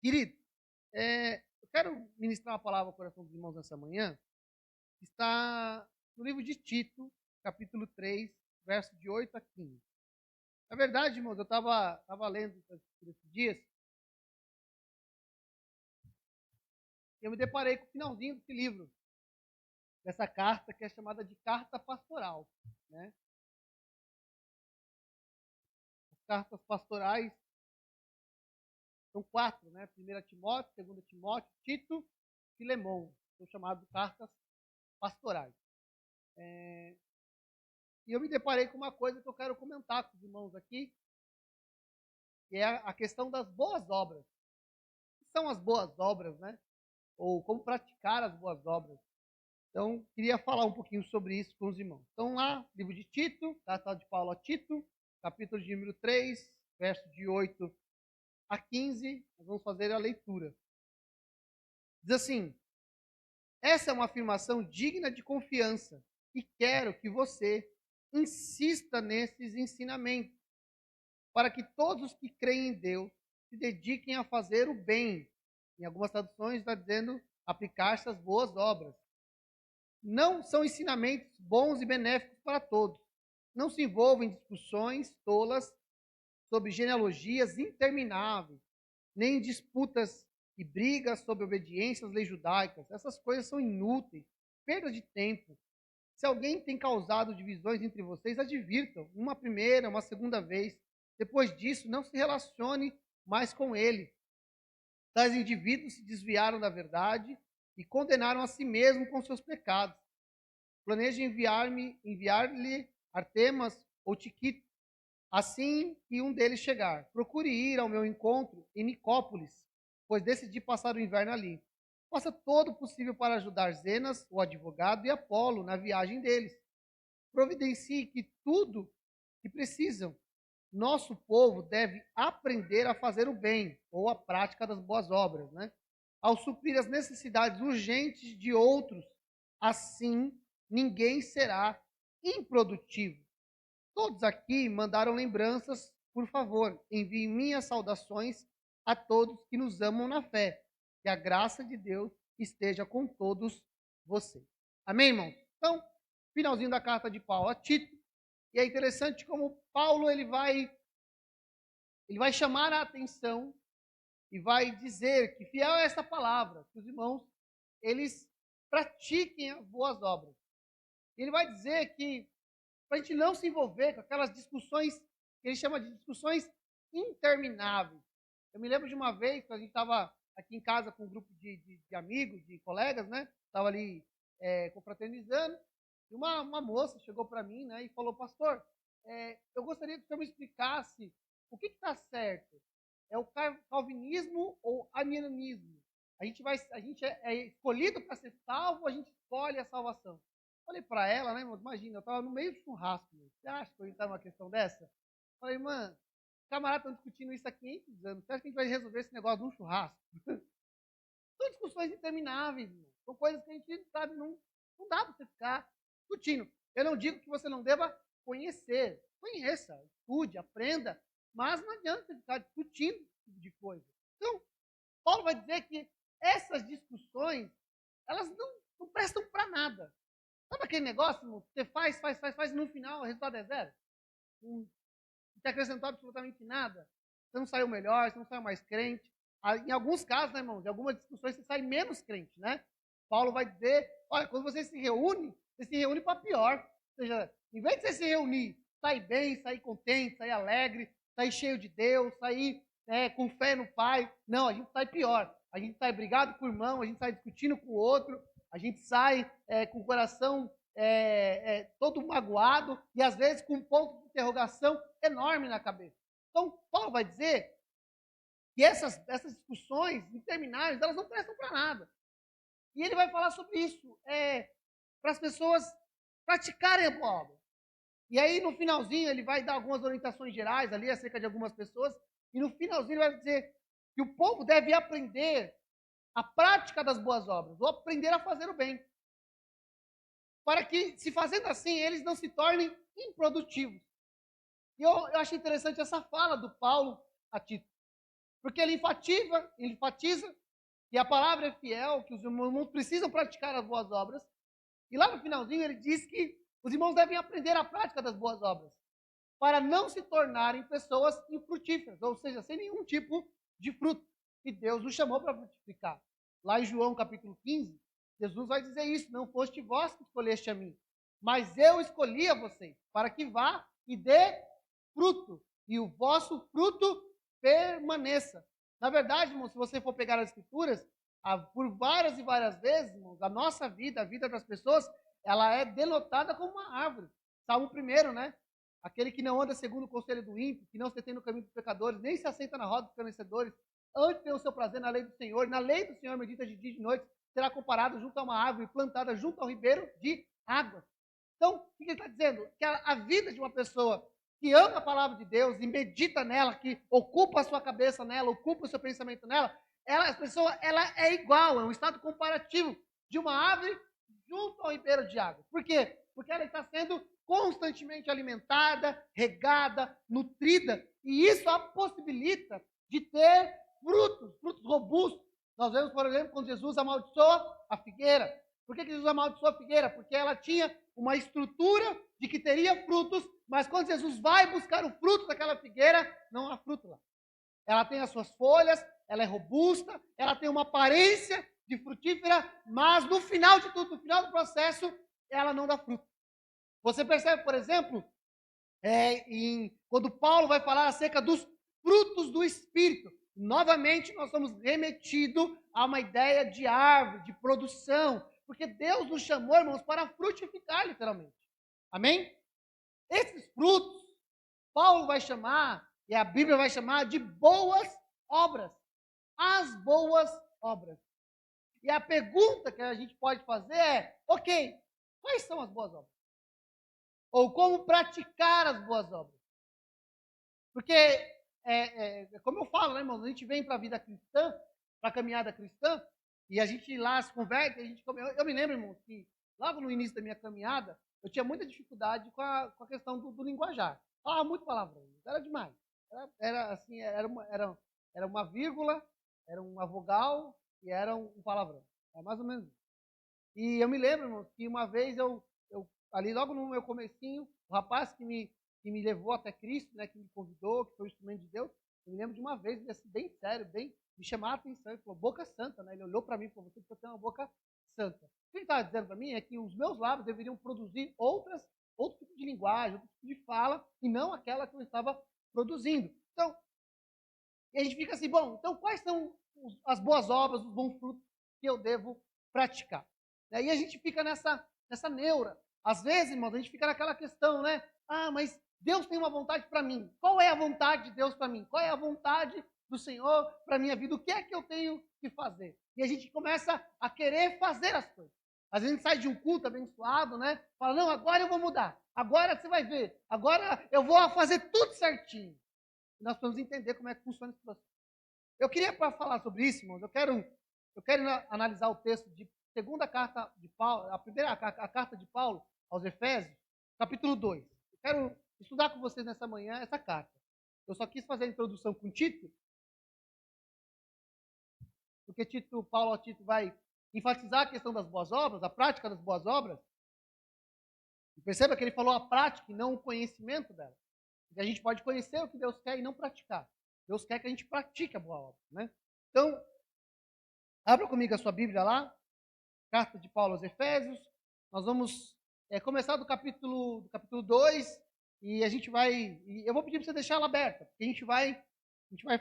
Querido, eu quero ministrar uma palavra ao coração dos irmãos nessa manhã, que está no livro de Tito, capítulo 3, verso de 8 a 15. Na verdade, irmãos, eu estava lendo por esses dias, e eu me deparei com o finalzinho desse livro, dessa carta, que é chamada de carta pastoral. Né? As cartas pastorais são 4, né? 1 Timóteo, 2 Timóteo, Tito e Filemão. São chamadas de cartas pastorais. E eu me deparei com uma coisa que eu quero comentar com os irmãos aqui, que é a questão das boas obras. O que são as boas obras, né? Ou como praticar as boas obras. Então, queria falar um pouquinho sobre isso com os irmãos. Então, lá, livro de Tito, carta de Paulo a Tito, capítulo de número 3, verso de 8 a 15, nós vamos fazer a leitura. Diz assim: essa é uma afirmação digna de confiança e quero que você insista nesses ensinamentos, para que todos os que creem em Deus se dediquem a fazer o bem. Em algumas traduções está dizendo aplicar essas boas obras. Não são ensinamentos bons e benéficos para todos. Não se envolvam em discussões tolas sobre genealogias intermináveis, nem em disputas e brigas sobre obediência às leis judaicas. Essas coisas são inúteis, perda de tempo. Se alguém tem causado divisões entre vocês, advirtam, uma primeira, uma segunda vez. Depois disso, não se relacione mais com ele. Tais indivíduos se desviaram da verdade e condenaram a si mesmos com seus pecados. Planejo enviar-lhe Artemas ou Tiquito, assim que um deles chegar. Procure ir ao meu encontro em Nicópolis, pois decidi passar o inverno ali. Faça todo o possível para ajudar Zenas, o advogado, e Apolo na viagem deles. Providencie que tudo que precisam. Nosso povo deve aprender a fazer o bem, ou a prática das boas obras, né? Ao suprir as necessidades urgentes de outros, assim ninguém será improdutivo. Todos aqui mandaram lembranças, por favor, enviem minhas saudações a todos que nos amam na fé. Que a graça de Deus esteja com todos vocês. Amém, irmãos? Então, finalzinho da carta de Paulo a Tito. E é interessante como Paulo ele vai chamar a atenção e vai dizer que fiel é esta palavra, que os irmãos eles pratiquem as boas obras. Ele vai dizer que para a gente não se envolver com aquelas discussões que ele chama de discussões intermináveis. Eu me lembro de uma vez que a gente estava aqui em casa com um grupo de amigos, de colegas, né? Estava ali confraternizando. E uma moça chegou para mim, né, e falou: pastor, eu gostaria que o senhor me explicasse o que está certo. É o calvinismo ou arianismo? A gente é escolhido para ser salvo, ou a gente escolhe a salvação? Falei para ela, né, irmão? Imagina, eu estava no meio de churrasco. Você acha que eu ia estar numa questão dessa? Falei, mano, os camaradas estão discutindo isso há 500 anos. Você acha que a gente vai resolver esse negócio num churrasco? São discussões intermináveis, irmão. São coisas que a gente sabe, não dá para você ficar discutindo. Eu não digo que você não deva conhecer. Conheça, estude, aprenda. Mas não adianta você ficar discutindo esse tipo de coisa. Então, Paulo vai dizer que essas discussões, elas não prestam para nada. Sabe aquele negócio, irmão? Você faz, e no final o resultado é zero? Não te acrescentou absolutamente nada. Você não saiu melhor, você não saiu mais crente. Em alguns casos, né, irmãos, em algumas discussões você sai menos crente, né? Paulo vai dizer, olha, quando você se reúne para pior. Ou seja, em vez de você se reunir, sair bem, sair contente, sair alegre, sair cheio de Deus, sair com fé no Pai, não, a gente sai pior. A gente sai brigado com o irmão, a gente sai discutindo com o outro, a gente sai com o coração todo magoado e às vezes com um ponto de interrogação enorme na cabeça. Então, Paulo vai dizer que essas discussões intermináveis, elas não prestam para nada. E ele vai falar sobre isso, para as pessoas praticarem a boa obra. E aí, no finalzinho, ele vai dar algumas orientações gerais ali acerca de algumas pessoas, e no finalzinho ele vai dizer que o povo deve aprender a prática das boas obras, ou aprender a fazer o bem. Para que, se fazendo assim, eles não se tornem improdutivos. E eu achei interessante essa fala do Paulo a Tito. Porque ele enfatiza que a palavra é fiel, que os irmãos precisam praticar as boas obras. E lá no finalzinho ele diz que os irmãos devem aprender a prática das boas obras, para não se tornarem pessoas infrutíferas, ou seja, sem nenhum tipo de fruto. E Deus nos chamou para frutificar. Lá em João capítulo 15, Jesus vai dizer isso: não foste vós que escolheste a mim, mas eu escolhi a vocês, para que vá e dê fruto, e o vosso fruto permaneça. Na verdade, irmão, se você for pegar as escrituras, por várias e várias vezes, irmãos, a nossa vida, a vida das pessoas, ela é denotada como uma árvore. Salmo 1, né? Aquele que não anda segundo o conselho do ímpio, que não se detém no caminho dos pecadores, nem se assenta na roda dos escarnecedores, antes tem o seu prazer na lei do Senhor, na lei do Senhor medita de dia e de noite, será comparado junto a uma árvore plantada junto ao ribeiro de águas. Então, o que ele está dizendo? Que a vida de uma pessoa que ama a palavra de Deus e medita nela, que ocupa a sua cabeça nela, ocupa o seu pensamento nela, essa pessoa ela é igual, é um estado comparativo de uma árvore junto ao ribeiro de água. Por quê? Porque ela está sendo constantemente alimentada, regada, nutrida, e isso a possibilita de ter frutos robustos. Nós vemos, por exemplo, quando Jesus amaldiçoa a figueira. Por que Jesus amaldiçoou a figueira? Porque ela tinha uma estrutura de que teria frutos, mas quando Jesus vai buscar o fruto daquela figueira, não há fruto lá. Ela tem as suas folhas, ela é robusta, ela tem uma aparência de frutífera, mas no final de tudo, no final do processo, ela não dá fruto. Você percebe, por exemplo, quando Paulo vai falar acerca dos frutos do Espírito, novamente nós somos remetidos a uma ideia de árvore, de produção, porque Deus nos chamou, irmãos, para frutificar, literalmente. Amém? Esses frutos, Paulo vai chamar, e a Bíblia vai chamar de boas obras. As boas obras. E a pergunta que a gente pode fazer é, ok, quais são as boas obras? Ou como praticar as boas obras? Porque, como eu falo, né, irmãos, a gente vem para a vida cristã, para a caminhada cristã, e a gente lá se converte, eu me lembro, irmãos, que logo no início da minha caminhada, eu tinha muita dificuldade com a questão do linguajar. Falava muito palavrão, era demais. Era uma vírgula, era uma vogal e era um palavrão. É mais ou menos isso. E eu me lembro, irmãos, que uma vez ali logo no meu comecinho, o rapaz que me levou até Cristo, né, que me convidou, que foi o instrumento de Deus, eu me lembro de uma vez, assim, bem sério, bem me chamar a atenção, ele falou, boca santa, né? Ele olhou para mim e falou, você precisa ter uma boca santa. O que ele estava dizendo para mim é que os meus lábios deveriam produzir outro tipo de linguagem, outro tipo de fala, e não aquela que eu estava produzindo. Então, e a gente fica assim, bom, então quais são as boas obras, os bons frutos que eu devo praticar? E aí a gente fica nessa neura. Às vezes, irmãos, a gente fica naquela questão, né? Ah, mas Deus tem uma vontade para mim. Qual é a vontade de Deus para mim? Qual é a vontade do Senhor para a minha vida? O que é que eu tenho que fazer? E a gente começa a querer fazer as coisas. Às vezes a gente sai de um culto abençoado, né? Fala, não, agora eu vou mudar. Agora você vai ver. Agora eu vou fazer tudo certinho. E nós precisamos entender como é que funciona esse processo. Eu queria, para falar sobre isso, irmãos, eu quero analisar o texto de segunda carta de Paulo, a carta de Paulo aos Efésios, capítulo 2. Eu quero estudar com vocês nessa manhã essa carta. Eu só quis fazer a introdução com Tito, porque Paulo vai enfatizar a questão das boas obras, a prática das boas obras. E perceba que ele falou a prática e não o conhecimento dela. Porque a gente pode conhecer o que Deus quer e não praticar. Deus quer que a gente pratique a boa obra, né? Então, abra comigo a sua Bíblia lá, carta de Paulo aos Efésios. Nós vamos começar do capítulo 2 e eu vou pedir para você deixar ela aberta, porque a gente vai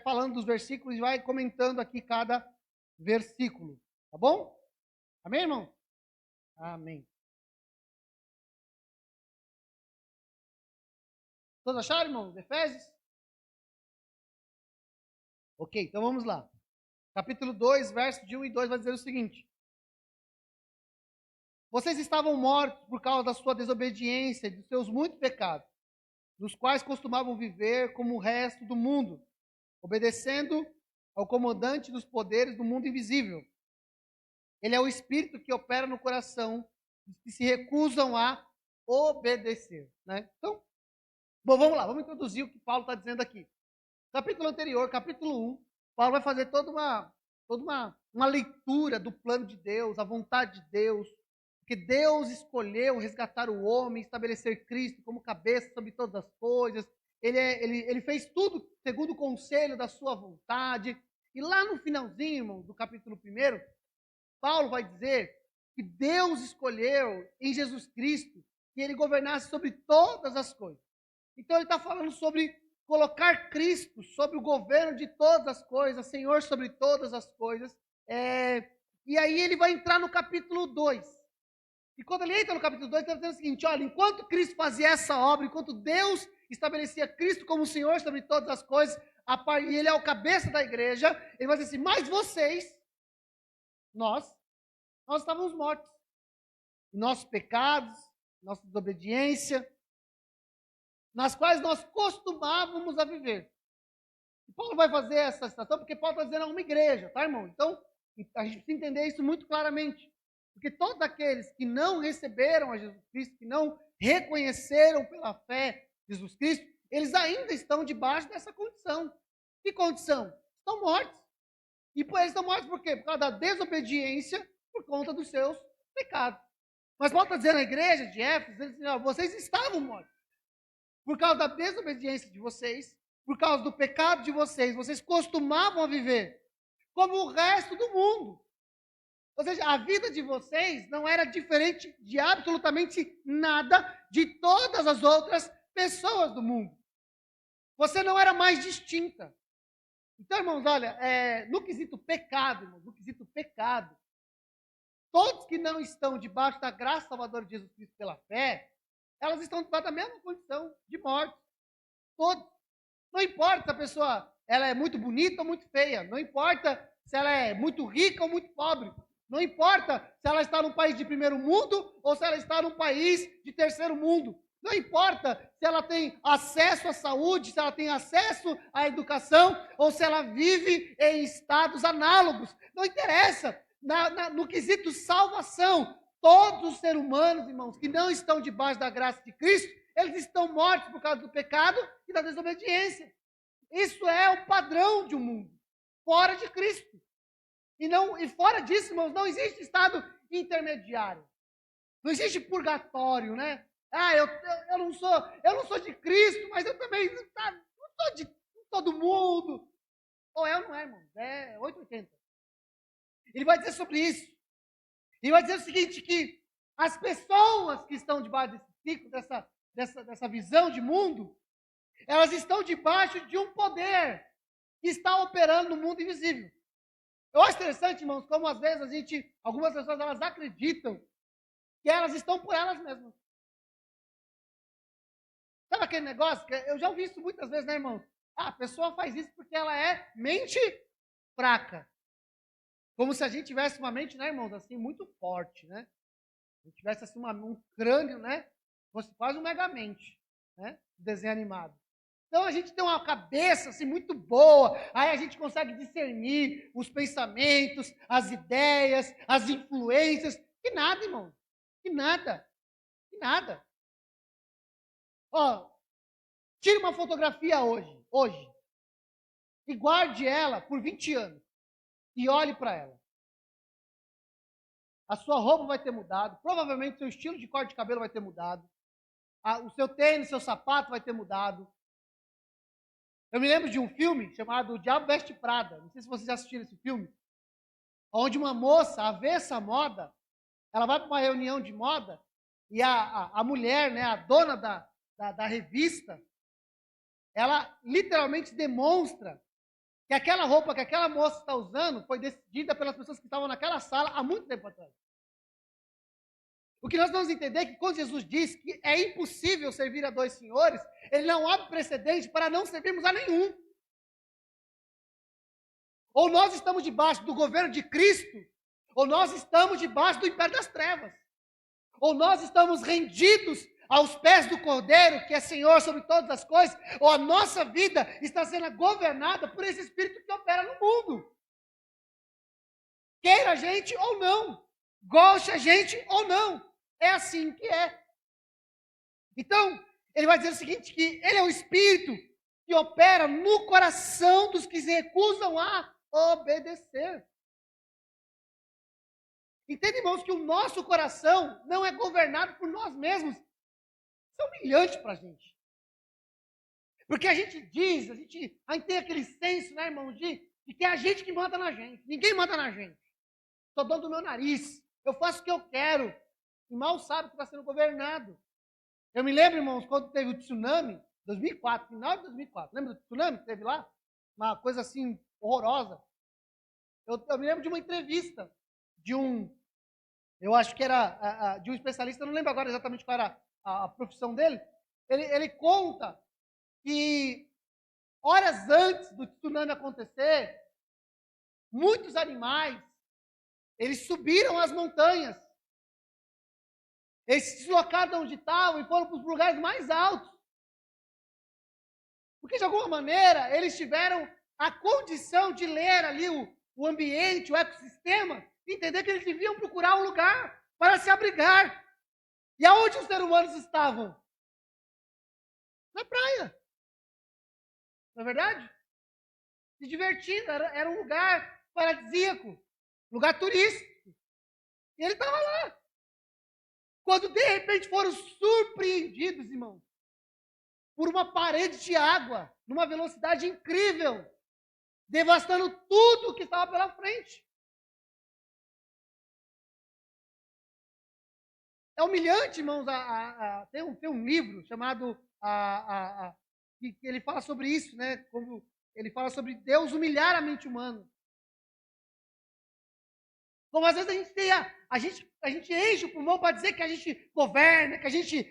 falando dos versículos e vai comentando aqui cada versículo, tá bom? Amém, irmão? Amém. Todos acharam, irmãos? Efésios? Ok, então vamos lá. Capítulo 2, verso de 1 e 2 vai dizer o seguinte: vocês estavam mortos por causa da sua desobediência e dos seus muitos pecados, nos quais costumavam viver como o resto do mundo, obedecendo ao comandante dos poderes do mundo invisível. Ele é o espírito que opera no coração dos que se recusam a obedecer, né? Então, bom, vamos lá, vamos introduzir o que Paulo está dizendo aqui. Capítulo anterior, capítulo 1, Paulo vai fazer toda uma leitura do plano de Deus, a vontade de Deus, porque Deus escolheu resgatar o homem, estabelecer Cristo como cabeça sobre todas as coisas. Ele fez tudo segundo o conselho da sua vontade. E lá no finalzinho, irmão, do capítulo 1, Paulo vai dizer que Deus escolheu em Jesus Cristo que ele governasse sobre todas as coisas. Então ele está falando sobre colocar Cristo sobre o governo de todas as coisas, Senhor sobre todas as coisas. E aí ele vai entrar no capítulo 2. E quando ele entra no capítulo 2, ele está dizendo o seguinte: olha, enquanto Cristo fazia essa obra, enquanto Deus estabelecia Cristo como Senhor sobre todas as coisas, e ele é o cabeça da igreja, ele vai dizer assim: mas vocês, nós estávamos mortos. Nossos pecados, nossa desobediência, nas quais nós costumávamos a viver. E Paulo vai fazer essa citação porque Paulo está dizendo a uma igreja, tá, irmão? Então, a gente precisa entender isso muito claramente. Porque todos aqueles que não receberam a Jesus Cristo, que não reconheceram pela fé Jesus Cristo, eles ainda estão debaixo dessa condição. Que condição? Estão mortos. E eles estão mortos por quê? Por causa da desobediência, por conta dos seus pecados. Mas Paulo está dizendo à igreja de Éfeso, ele diz, não, vocês estavam mortos. Por causa da desobediência de vocês, por causa do pecado de vocês, vocês costumavam viver como o resto do mundo. Ou seja, a vida de vocês não era diferente de absolutamente nada de todas as outras pessoas do mundo. Você não era mais distinta. Então, irmãos, olha, no quesito pecado, irmãos, no quesito pecado, todos que não estão debaixo da graça salvadora de Jesus Cristo pela fé, elas estão debaixo da mesma condição de morte. Todos. Não importa se a pessoa ela é muito bonita ou muito feia. Não importa se ela é muito rica ou muito pobre. Não importa se ela está num país de primeiro mundo ou se ela está num país de terceiro mundo. Não importa se ela tem acesso à saúde, se ela tem acesso à educação ou se ela vive em estados análogos. Não interessa. No quesito salvação, todos os seres humanos, irmãos, que não estão debaixo da graça de Cristo, eles estão mortos por causa do pecado e da desobediência. Isso é o padrão de um mundo, fora de Cristo. E fora disso, irmãos, não existe estado intermediário. Não existe purgatório, né? Eu não sou de Cristo, mas eu também não sou de todo mundo. Ou é ou não é, irmãos? É 880. Ele vai dizer sobre isso. Ele vai dizer o seguinte, que as pessoas que estão debaixo desse ciclo, dessa visão de mundo, elas estão debaixo de um poder que está operando no mundo invisível. Eu acho interessante, irmãos, como às vezes algumas pessoas elas acreditam que elas estão por elas mesmas. Sabe aquele negócio que eu já ouvi isso muitas vezes, né, irmãos? A pessoa faz isso porque ela é mente fraca. Como se a gente tivesse uma mente, né, irmãos, assim, muito forte, né? A gente tivesse assim um crânio, né? Fosse quase um Megamente, né? Desenho animado. Então a gente tem uma cabeça assim muito boa, aí a gente consegue discernir os pensamentos, as ideias, as influências. Que nada, irmão. Que nada. Que nada. Ó, tire uma fotografia hoje, e guarde ela por 20 anos. E olhe para ela. A sua roupa vai ter mudado, provavelmente o seu estilo de corte de cabelo vai ter mudado, o seu tênis, seu sapato vai ter mudado. Eu me lembro de um filme chamado O Diabo Veste Prada, não sei se vocês já assistiram esse filme, onde uma moça, avessa à moda, ela vai para uma reunião de moda e a mulher, né, a dona da revista, ela literalmente demonstra que aquela roupa que aquela moça está usando foi decidida pelas pessoas que estavam naquela sala há muito tempo atrás. O que nós vamos entender é que quando Jesus diz que é impossível servir a dois senhores, ele não abre precedente para não servirmos a nenhum. Ou nós estamos debaixo do governo de Cristo, ou nós estamos debaixo do império das trevas. Ou nós estamos rendidos aos pés do Cordeiro, que é Senhor sobre todas as coisas, ou a nossa vida está sendo governada por esse Espírito que opera no mundo. Queira a gente ou não, goste a gente ou não, é assim que é. Então, ele vai dizer o seguinte, que ele é o Espírito que opera no coração dos que se recusam a obedecer. Entende, irmãos, que o nosso coração não é governado por nós mesmos. Isso é humilhante para a gente. Porque a gente diz, a gente tem aquele senso, né, irmãos, de que é a gente que manda na gente. Ninguém manda na gente. Sou dono do meu nariz. Eu faço o que eu quero. E mal sabe que está sendo governado. Eu me lembro, irmãos, quando teve o tsunami, 2004, final de 2004. Lembra do tsunami que teve lá? Uma coisa assim, horrorosa. Eu me lembro de uma entrevista de eu acho que era de um especialista, eu não lembro agora exatamente qual era a profissão dele. Ele conta que horas antes do tsunami acontecer, muitos animais, eles subiram as montanhas. Eles se deslocaram de onde estavam e foram para os lugares mais altos. Porque, de alguma maneira, eles tiveram a condição de ler ali o ambiente, o ecossistema, e entender que eles deviam procurar um lugar para se abrigar. E aonde os seres humanos estavam? Na praia. Não é verdade? Se divertindo, era um lugar paradisíaco, lugar turístico. E ele estava lá. Quando de repente foram surpreendidos, irmãos, por uma parede de água, numa velocidade incrível, devastando tudo que estava pela frente. É humilhante, irmãos. Tem um livro chamado que ele fala sobre isso, né? Como ele fala sobre Deus humilhar a mente humana. Como às vezes a gente enche o pulmão para dizer que a gente governa, que a gente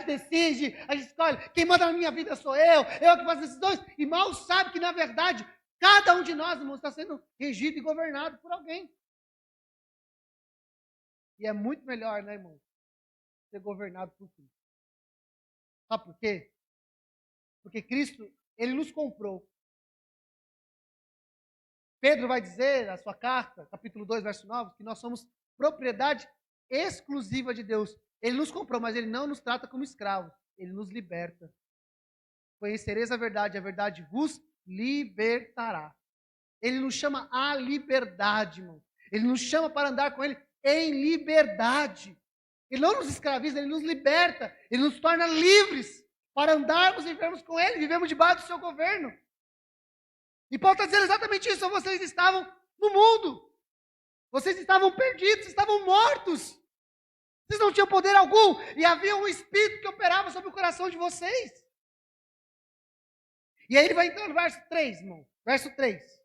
decide, a gente escolhe, quem manda na minha vida sou eu que faço decisões, e mal sabe que, na verdade, cada um de nós, irmãos, está sendo regido e governado por alguém. E é muito melhor, né, irmão, ser governado por Cristo. Sabe por quê? Porque Cristo, ele nos comprou. Pedro vai dizer na sua carta, capítulo 2, verso 9, que nós somos propriedade exclusiva de Deus. Ele nos comprou, mas ele não nos trata como escravos. Ele nos liberta. Conhecereis a verdade vos libertará. Ele nos chama à liberdade, irmão. Ele nos chama para andar com ele em liberdade. Ele não nos escraviza, ele nos liberta. Ele nos torna livres para andarmos e vivermos com ele, vivemos debaixo do seu governo. E Paulo está dizendo exatamente isso. Vocês estavam no mundo. Vocês estavam perdidos, estavam mortos. Vocês não tinham poder algum. E havia um espírito que operava sobre o coração de vocês. E aí ele vai entrar no verso 3, irmão. Verso 3.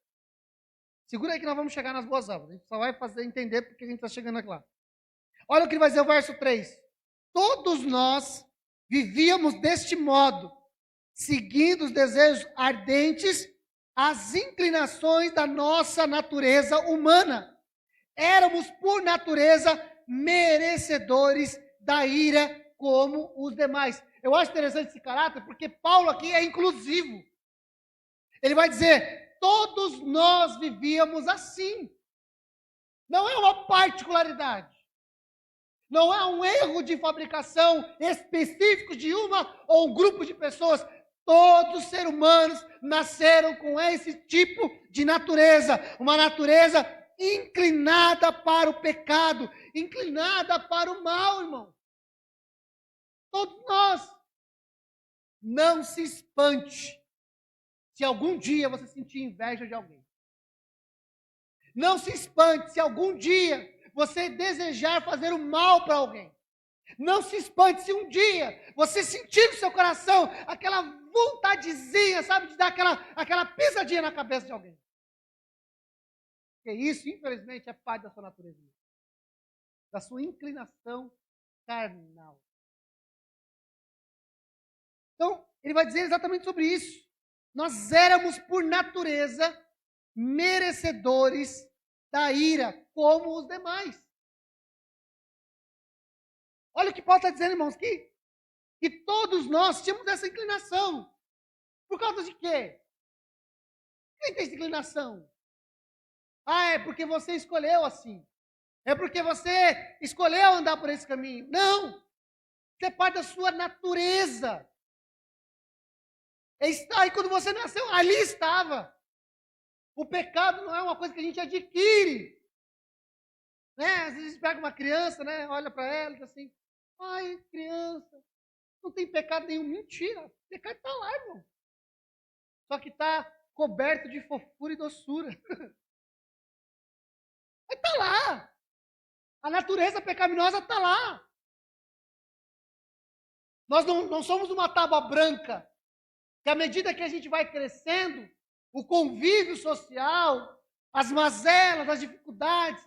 Segura aí que nós vamos chegar nas boas obras. A gente só vai fazer entender porque a gente está chegando aqui lá. Olha o que ele vai dizer o verso 3. Todos nós vivíamos deste modo, seguindo os desejos ardentes, as inclinações da nossa natureza humana. Éramos, por natureza, merecedores da ira como os demais. Eu acho interessante esse caráter, porque Paulo aqui é inclusivo. Ele vai dizer, todos nós vivíamos assim. Não é uma particularidade. Não é um erro de fabricação específico de uma ou um grupo de pessoas. Todos os seres humanos nasceram com esse tipo de natureza. Uma natureza inclinada para o pecado, inclinada para o mal, irmão. Todos nós. Não se espante se algum dia você sentir inveja de alguém. Não se espante se algum dia você desejar fazer o mal para alguém. Não se espante se um dia você sentir no seu coração aquela vontadezinha, sabe, de dar aquela pisadinha na cabeça de alguém. Porque isso, infelizmente, é parte da sua natureza. Da sua inclinação carnal. Então, ele vai dizer exatamente sobre isso. Nós éramos, por natureza, merecedores da ira, como os demais. Olha o que Paulo está dizendo, irmãos, que todos nós tínhamos essa inclinação. Por causa de quê? Quem tem essa inclinação? Ah, é porque você escolheu assim. É porque você escolheu andar por esse caminho. Não! Isso é parte da sua natureza. Está aí quando você nasceu, ali estava. O pecado não é uma coisa que a gente adquire. Né? Às vezes pega uma criança, né? Olha para ela e diz assim, ai, criança, não tem pecado nenhum. Mentira, o pecado está lá, irmão. Só que está coberto de fofura e doçura. Está lá. A natureza pecaminosa está lá. Nós não somos uma tábua branca, que à medida que a gente vai crescendo, o convívio social, as mazelas, as dificuldades,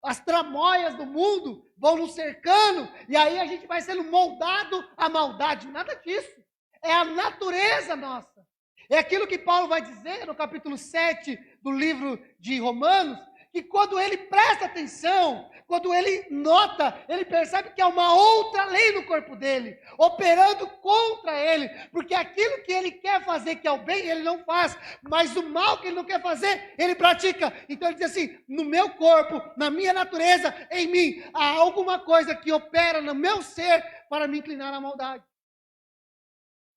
as tramóias do mundo vão nos cercando, e aí a gente vai sendo moldado à maldade. Nada disso. É a natureza nossa. É aquilo que Paulo vai dizer no capítulo 7 do livro de Romanos, que quando ele presta atenção, quando ele nota, ele percebe que há uma outra lei no corpo dele, operando contra ele, porque aquilo que ele quer fazer, que é o bem, ele não faz, mas o mal que ele não quer fazer, ele pratica. Então ele diz assim, no meu corpo, na minha natureza, em mim, há alguma coisa que opera no meu ser para me inclinar à maldade.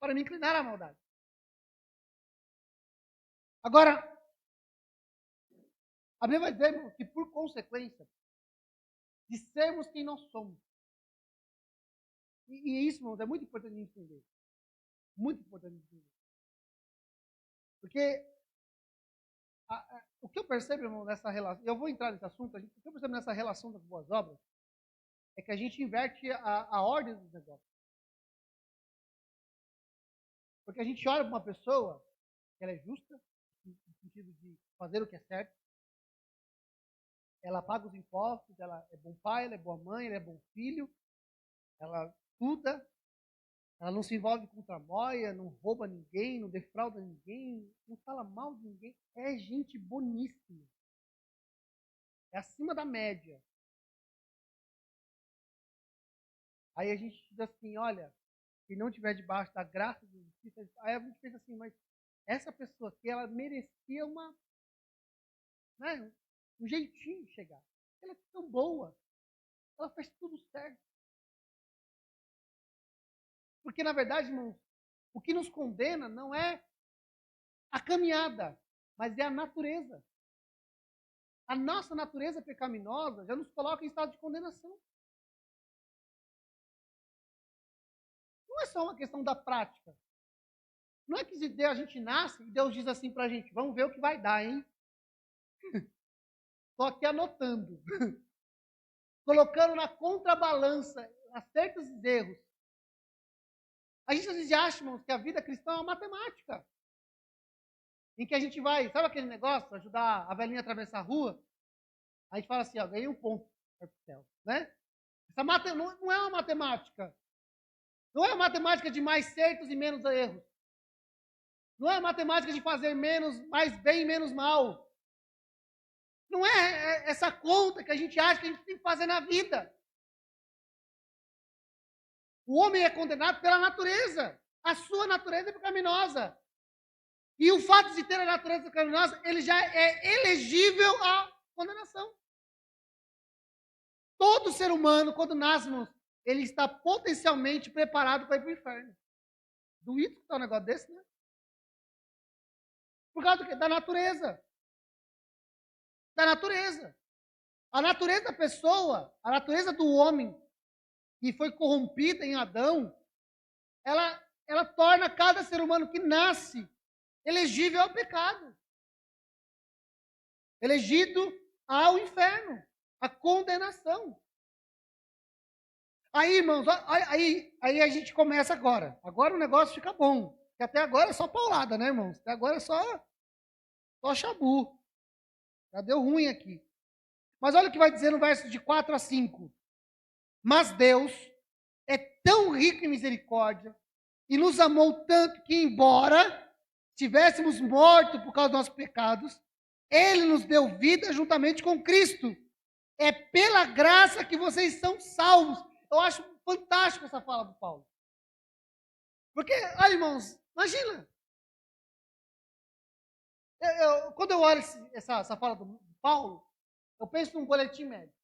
Para me inclinar à maldade. Agora, a Bíblia vai dizer, irmão, que por consequência de sermos quem nós somos. E isso, irmãos, é muito importante entender. Muito importante entender. Porque o que eu percebo, irmão, nessa relação, eu vou entrar nesse assunto, o que eu percebo nessa relação das boas obras, é que a gente inverte a ordem dos negócios. Porque a gente olha para uma pessoa, que ela é justa, no sentido de fazer o que é certo, ela paga os impostos, ela é bom pai, ela é boa mãe, ela é bom filho, ela estuda, ela não se envolve com tramóia, não rouba ninguém, não defrauda ninguém, não fala mal de ninguém. É gente boníssima. É acima da média. Aí a gente diz assim, olha, se não estiver debaixo da graça de justiça, aí a gente pensa assim, mas essa pessoa aqui, ela merecia um jeitinho de chegar. Ela é tão boa. Ela faz tudo certo. Porque, na verdade, irmãos, o que nos condena não é a caminhada, mas é a natureza. A nossa natureza pecaminosa já nos coloca em estado de condenação. Não é só uma questão da prática. Não é que a gente nasce e Deus diz assim pra gente, vamos ver o que vai dar, hein? Estou aqui anotando. Colocando na contrabalança acertos e erros. A gente às vezes acha, irmãos, que a vida cristã é uma matemática. Em que a gente vai, sabe aquele negócio, ajudar a velhinha a atravessar a rua? A gente fala assim, ó, ganhei um ponto para o céu, né? Não é uma matemática. Não é uma matemática de mais certos e menos erros. Não é a matemática de fazer mais bem e menos mal. Não é essa conta que a gente acha que a gente tem que fazer na vida. O homem é condenado pela natureza. A sua natureza é pecaminosa. E o fato de ter a natureza pecaminosa, ele já é elegível à condenação. Todo ser humano, quando nasce, ele está potencialmente preparado para ir para o inferno. Doído que está um negócio desse, né? Por causa do quê? Da natureza. Da natureza. A natureza da pessoa, a natureza do homem, que foi corrompida em Adão, ela torna cada ser humano que nasce elegível ao pecado. Elegido ao inferno, à condenação. Aí, irmãos, aí a gente começa agora. Agora o negócio fica bom. Porque até agora é só paulada, né, irmãos? Até agora é só chabu. Já deu ruim aqui. Mas olha o que vai dizer no verso de 4 a 5. Mas Deus é tão rico em misericórdia e nos amou tanto que, embora tivéssemos morto por causa dos nossos pecados, Ele nos deu vida juntamente com Cristo. É pela graça que vocês são salvos. Eu acho fantástico essa fala do Paulo. Porque, olha, irmãos, imagina. Quando eu olho essa fala do Paulo, eu penso num boletim médico.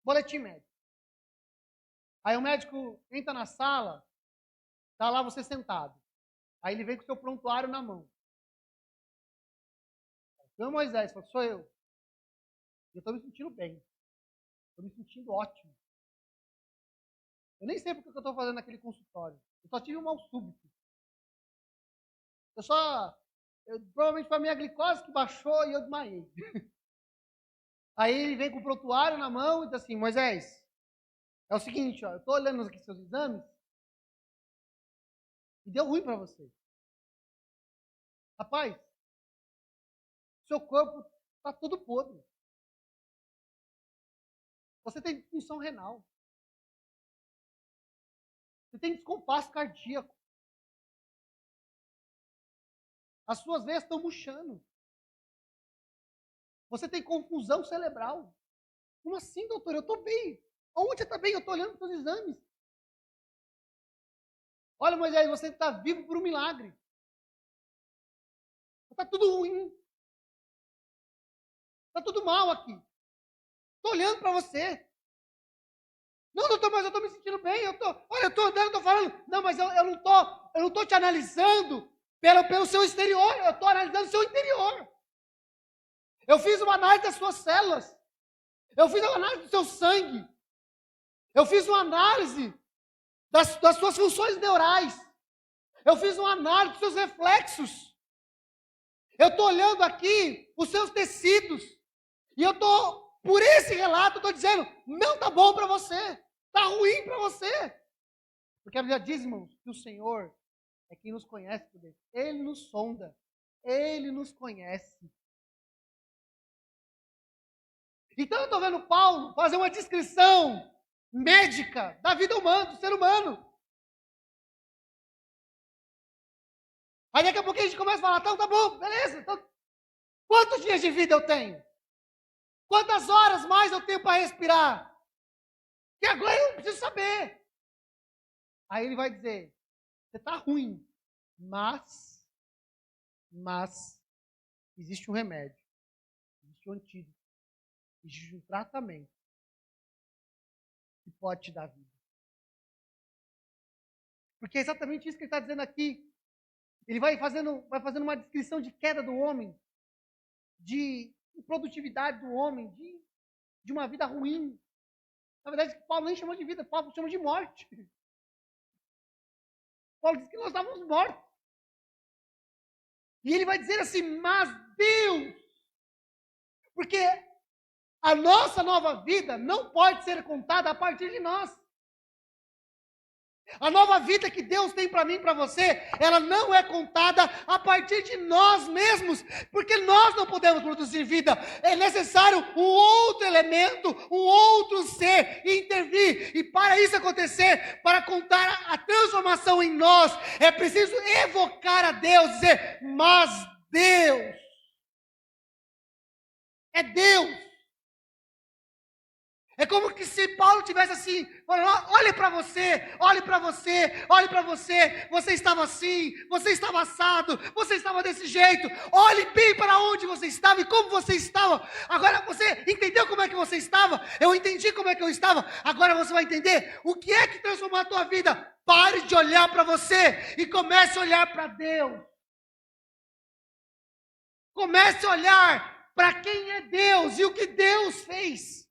Boletim médico. Aí o médico entra na sala, está lá você sentado. Aí ele vem com o seu prontuário na mão. Então Moisés falou, sou eu. Eu estou me sentindo bem. Estou me sentindo ótimo. Eu nem sei porque eu estou fazendo naquele consultório. Eu só tive um mal súbito. Provavelmente foi a minha glicose que baixou e eu desmaiei. Aí ele vem com o prontuário na mão e diz assim, Moisés, é o seguinte, ó, eu estou olhando aqui seus exames e deu ruim para você. Rapaz, seu corpo está todo podre. Você tem disfunção renal. Você tem descompasso cardíaco. As suas veias estão murchando. Você tem confusão cerebral. Como assim, doutor? Eu estou bem. Onde você está bem? Eu estou olhando para os exames. Olha, Moisés, você está vivo por um milagre. Está tudo ruim. Está tudo mal aqui. Estou olhando para você. Não, doutor, mas eu estou me sentindo bem. Olha, eu estou andando, estou falando. Não, mas eu não estou te analisando pelo seu exterior. Eu estou analisando o seu interior. Eu fiz uma análise das suas células. Eu fiz uma análise do seu sangue. Eu fiz uma análise das suas funções neurais. Eu fiz uma análise dos seus reflexos. Eu estou olhando aqui os seus tecidos. E eu estou, por esse relato, estou dizendo, não está bom para você. Está ruim para você. Porque a Bíblia diz, irmãos, que o Senhor é quem nos conhece por dentro. Ele nos sonda. Ele nos conhece. Então eu estou vendo Paulo fazer uma descrição médica da vida humana, do ser humano. Aí daqui a pouco a gente começa a falar, então tá bom, beleza. Então, quantos dias de vida eu tenho? Quantas horas mais eu tenho para respirar? Que agora eu preciso saber. Aí ele vai dizer, você está ruim, mas existe um remédio, existe um antídoto, existe um tratamento que pode te dar vida. Porque é exatamente isso que ele está dizendo aqui. Ele vai fazendo uma descrição de queda do homem, de improdutividade do homem, de uma vida ruim. Na verdade, Paulo nem chamou de vida, Paulo chama de morte. Paulo diz que nós estávamos mortos. E ele vai dizer assim, mas Deus, porque a nossa nova vida não pode ser contada a partir de nós. A nova vida que Deus tem para mim e para você, ela não é contada a partir de nós mesmos, porque nós não podemos produzir vida. É necessário um outro elemento, um outro ser intervir. E para isso acontecer, para contar a transformação em nós, é preciso evocar a Deus, dizer, mas Deus, é Deus. É como que se Paulo tivesse assim, falando, olhe para você, olhe para você, olhe para você, você estava assim, você estava assado, você estava desse jeito, olhe bem para onde você estava e como você estava. Agora você entendeu como é que você estava? Eu entendi como é que eu estava, agora você vai entender o que é que transformou a tua vida. Pare de olhar para você e comece a olhar para Deus. Comece a olhar para quem é Deus e o que Deus fez.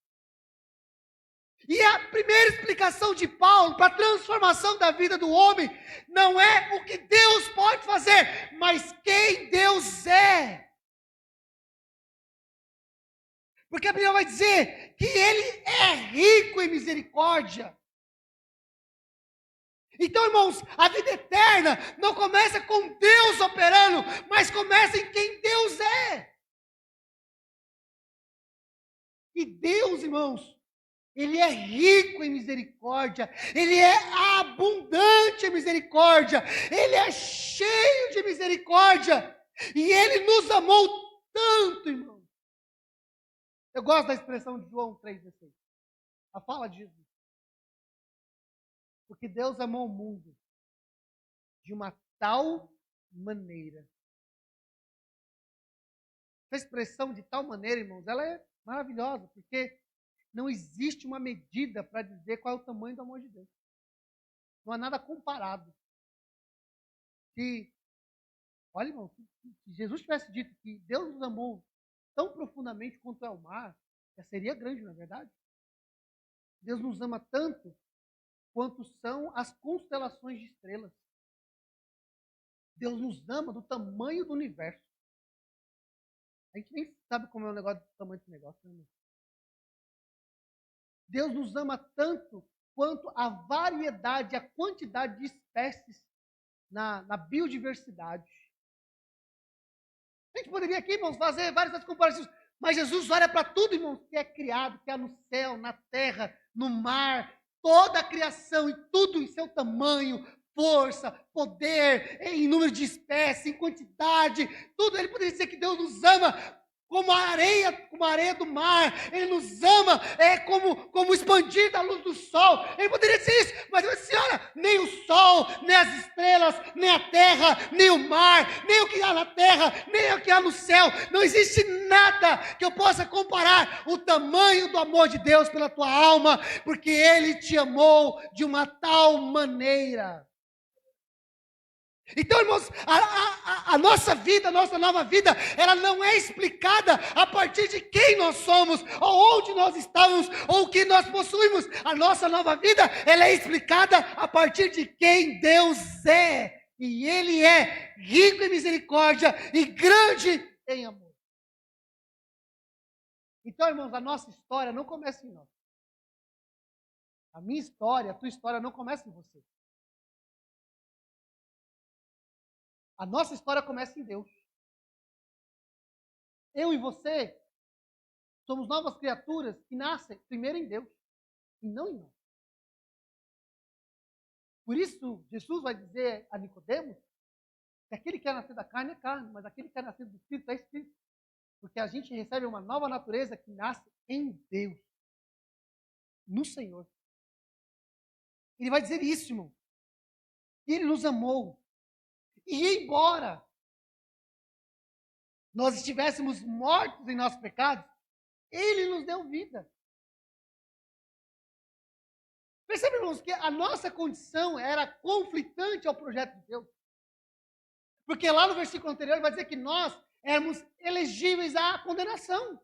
E a primeira explicação de Paulo para a transformação da vida do homem não é o que Deus pode fazer, mas quem Deus é. Porque a Bíblia vai dizer que Ele é rico em misericórdia. Então, irmãos, a vida eterna não começa com Deus operando, mas começa em quem Deus é. E Deus, irmãos, Ele é rico em misericórdia, Ele é abundante em misericórdia, Ele é cheio de misericórdia, e Ele nos amou tanto, irmão. Eu gosto da expressão de João 3,16, a fala de Jesus. Porque Deus amou o mundo de uma tal maneira. Essa expressão de tal maneira, irmãos, ela é maravilhosa, porque não existe uma medida para dizer qual é o tamanho do amor de Deus. Não há nada comparado. Se Olha, irmão, se Jesus tivesse dito que Deus nos amou tão profundamente quanto é o mar, já seria grande, não é verdade? Deus nos ama tanto quanto são as constelações de estrelas. Deus nos ama do tamanho do universo. A gente nem sabe como é o negócio do tamanho desse negócio, né, irmão? Deus nos ama tanto quanto a variedade, a quantidade de espécies na biodiversidade. A gente poderia aqui, irmãos, fazer várias comparações, mas Jesus olha para tudo, irmãos, que é criado, que há no céu, na terra, no mar, toda a criação e tudo em seu tamanho, força, poder, em número de espécies, em quantidade, tudo. Ele poderia dizer que Deus nos ama como a areia do mar. Ele nos ama como o expandir da luz do sol. Ele poderia dizer isso, mas ele disse, olha, nem o sol, nem as estrelas, nem a terra, nem o mar, nem o que há na terra, nem o que há no céu. Não existe nada que eu possa comparar o tamanho do amor de Deus pela tua alma, porque Ele te amou de uma tal maneira. Então, irmãos, a nossa vida, a nossa nova vida, ela não é explicada a partir de quem nós somos, ou onde nós estamos, ou o que nós possuímos. A nossa nova vida, ela é explicada a partir de quem Deus é. E Ele é rico em misericórdia e grande em amor. Então, irmãos, a nossa história não começa em nós. A minha história, a tua história não começa em você. A nossa história começa em Deus. Eu e você somos novas criaturas que nascem primeiro em Deus e não em nós. Por isso, Jesus vai dizer a Nicodemos que aquele que é nascido da carne é carne, mas aquele que é nascido do Espírito é Espírito. Porque a gente recebe uma nova natureza que nasce em Deus, no Senhor. Ele vai dizer isso, irmão. Ele nos amou. E embora nós estivéssemos mortos em nossos pecados, Ele nos deu vida. Percebe, irmãos, que a nossa condição era conflitante ao projeto de Deus. Porque lá no versículo anterior ele vai dizer que nós éramos elegíveis à condenação.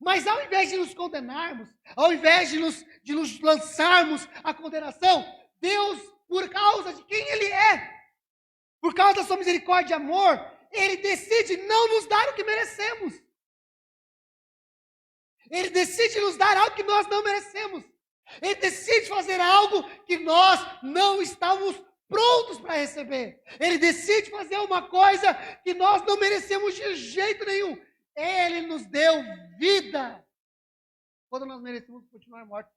Mas ao invés de nos condenarmos, ao invés de nos lançarmos à condenação, Deus, por causa de quem Ele é, por causa da sua misericórdia e amor, Ele decide não nos dar o que merecemos. Ele decide nos dar algo que nós não merecemos. Ele decide fazer algo que nós não estávamos prontos para receber. Ele decide fazer uma coisa que nós não merecemos de jeito nenhum. Ele nos deu vida quando nós merecemos continuar mortos.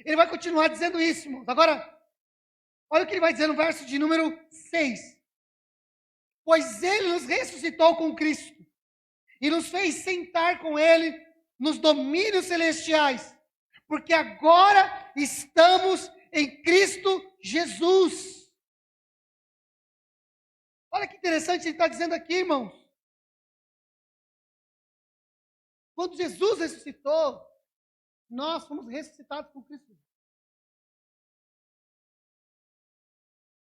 Ele vai continuar dizendo isso, irmãos. Agora, olha o que ele vai dizer no verso de número 6. Pois Ele nos ressuscitou com Cristo e nos fez sentar com Ele nos domínios celestiais, porque agora estamos em Cristo Jesus. Olha que interessante ele está dizendo aqui, irmãos. Quando Jesus ressuscitou, nós fomos ressuscitados com Cristo.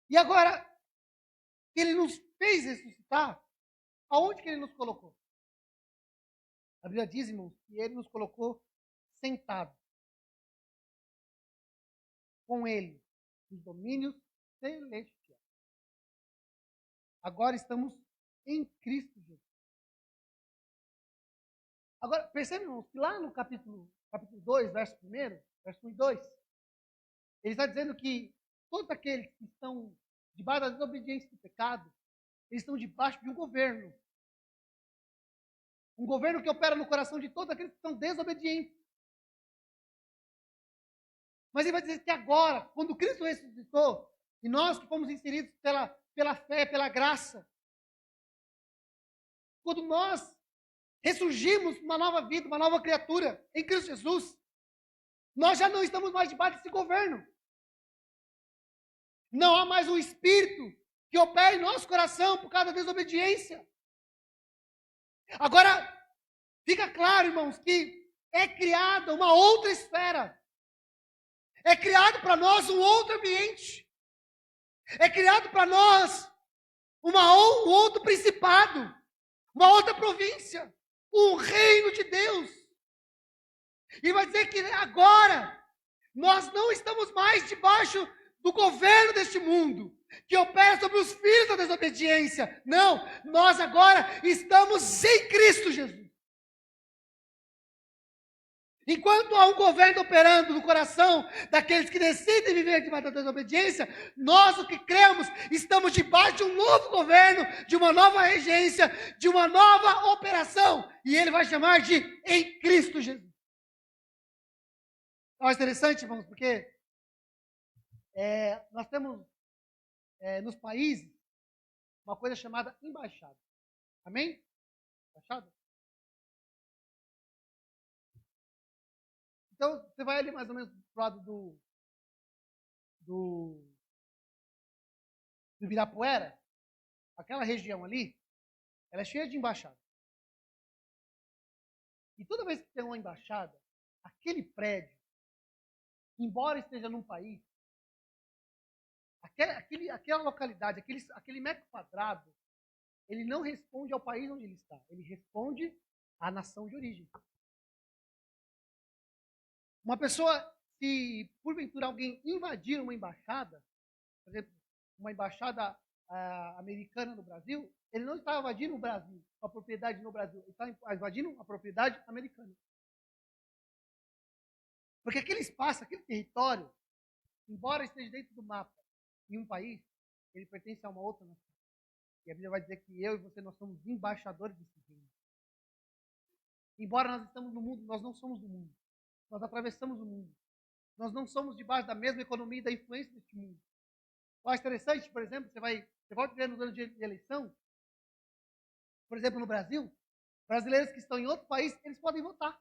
E agora, Ele nos fez ressuscitar, aonde que Ele nos colocou? A Bíblia diz, irmãos, que Ele nos colocou sentados com Ele nos domínios celestiais. Agora estamos em Cristo Jesus. Agora, percebe, irmãos, que lá no capítulo 2, verso 1, verso 1 e 2, ele está dizendo que todos aqueles que estão debaixo da desobediência do pecado, eles estão debaixo de um governo. Um governo que opera no coração de todos aqueles que estão desobedientes. Mas ele vai dizer que agora, quando Cristo ressuscitou, e nós que fomos inseridos pela fé, pela graça, quando nós ressurgimos uma nova vida, uma nova criatura em Cristo Jesus, nós já não estamos mais debaixo desse governo. Não há mais um espírito que opera em nosso coração por causa da desobediência. Agora, fica claro, irmãos, que é criada uma outra esfera. É criado para nós um outro ambiente. É criado para nós um outro principado, uma outra província, um reino de Deus. E vai dizer que agora nós não estamos mais debaixo do governo deste mundo, que opera sobre os filhos da desobediência. Não, nós agora estamos em Cristo Jesus. Enquanto há um governo operando no coração daqueles que decidem viver debaixo da desobediência, nós, o que cremos, estamos debaixo de um novo governo, de uma nova regência, de uma nova operação. E ele vai chamar de em Cristo Jesus. É interessante, irmãos, porque nós temos nos países uma coisa chamada embaixada. Amém? Embaixada? Então, você vai ali mais ou menos pro lado do Ibirapuera, aquela região ali, ela é cheia de embaixada. E toda vez que tem uma embaixada, aquele prédio, embora esteja num país, aquela localidade, aquele metro quadrado, ele não responde ao país onde ele está, ele responde à nação de origem. Uma pessoa, se porventura alguém invadir uma embaixada, por exemplo, uma embaixada americana no Brasil, ele não está invadindo o Brasil, a propriedade no Brasil, ele está invadindo a propriedade americana. Porque aquele espaço, aquele território, embora esteja dentro do mapa em um país, ele pertence a uma outra nação. E a Bíblia vai dizer que eu e você, nós somos embaixadores desse reino. Embora nós estamos no mundo, nós não somos do mundo. Nós atravessamos o mundo. Nós não somos debaixo da mesma economia e da influência deste mundo. Eu acho interessante, por exemplo, você vai ver nos anos de eleição, por exemplo, no Brasil, brasileiros que estão em outro país, eles podem votar.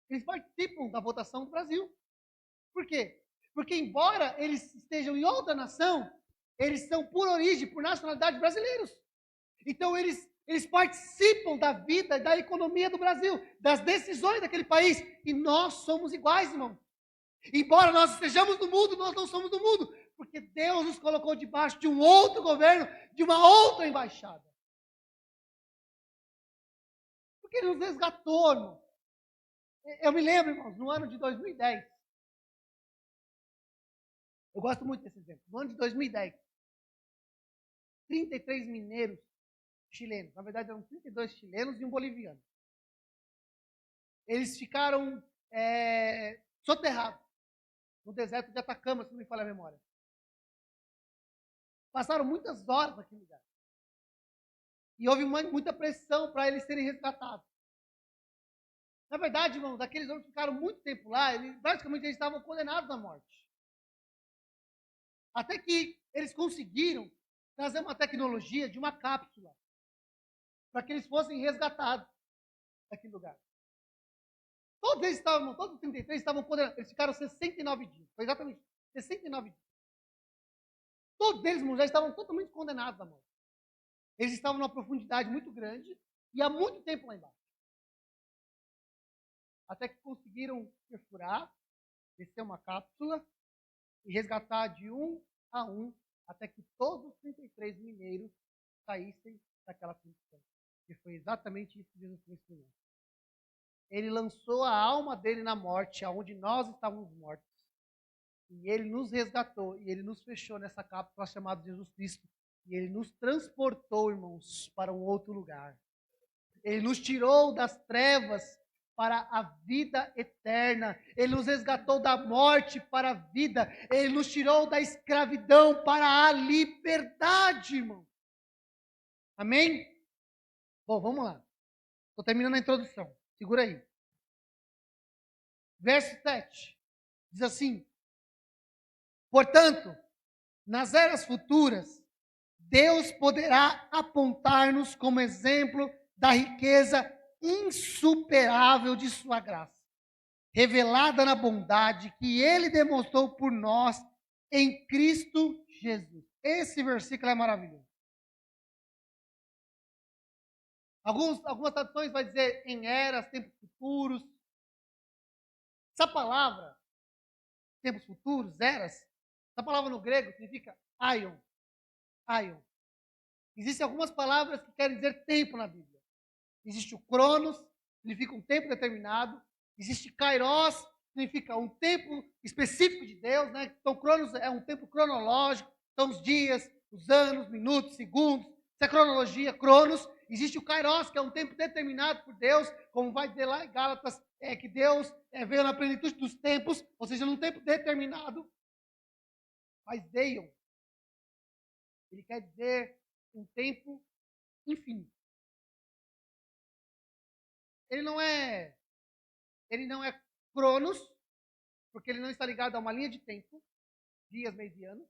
Eles participam da votação do Brasil. Por quê? Porque embora eles estejam em outra nação, eles são por origem, por nacionalidade brasileiros. Então eles participam da vida e da economia do Brasil, das decisões daquele país. E nós somos iguais, irmão. Embora nós estejamos no mundo, nós não somos do mundo. Porque Deus nos colocou debaixo de um outro governo, de uma outra embaixada. Porque Ele nos resgatou, irmão. Eu me lembro, irmãos, no ano de 2010. Eu gosto muito desse exemplo. No ano de 2010, 33 mineiros chilenos, na verdade eram 32 chilenos e um boliviano. Eles ficaram soterrados no deserto de Atacama, se não me falha a memória. Passaram muitas horas naquele lugar. E houve muita pressão para eles serem resgatados. Na verdade, irmãos, aqueles homens ficaram muito tempo lá, praticamente eles estavam condenados à morte. Até que eles conseguiram trazer uma tecnologia de uma cápsula para que eles fossem resgatados daquele lugar. Todos os 33 estavam condenados. Eles ficaram 69 dias. Foi exatamente isso. 69 dias. Todos eles, já estavam totalmente condenados à morte. Eles estavam numa profundidade muito grande e há muito tempo lá embaixo. Até que conseguiram perfurar, descer uma cápsula e resgatar de um a um, até que todos os 33 mineiros saíssem daquela condição. E foi exatamente isso que Jesus ensinou. Ele lançou a alma dele na morte, aonde nós estávamos mortos. E ele nos resgatou, e ele nos fechou nessa cápsula chamada Jesus Cristo. E ele nos transportou, irmãos, para um outro lugar. Ele nos tirou das trevas para a vida eterna. Ele nos resgatou da morte para a vida. Ele nos tirou da escravidão para a liberdade, irmão. Amém? Bom, vamos lá. Estou terminando a introdução. Segura aí. Verso 7. Diz assim: portanto, nas eras futuras, Deus poderá apontar-nos como exemplo da riqueza insuperável de sua graça, revelada na bondade que Ele demonstrou por nós em Cristo Jesus. Esse versículo é maravilhoso. Algumas traduções vai dizer em eras, tempos futuros. Essa palavra, tempos futuros, eras, Essa palavra no grego significa aion. Aion. Existem algumas palavras que querem dizer tempo na Bíblia. Existe o cronos, significa um tempo determinado. Existe kairos, significa um tempo específico de Deus, né? Então, cronos é um tempo cronológico, são os dias, os anos, minutos, segundos. Isso é cronologia, cronos. Existe o kairos, que é um tempo determinado por Deus, como vai dizer lá em Gálatas, que Deus veio na plenitude dos tempos, ou seja, num tempo determinado. Mas deion, ele quer dizer um tempo infinito. Ele não é cronos, porque ele não está ligado a uma linha de tempo, dias, mês e anos.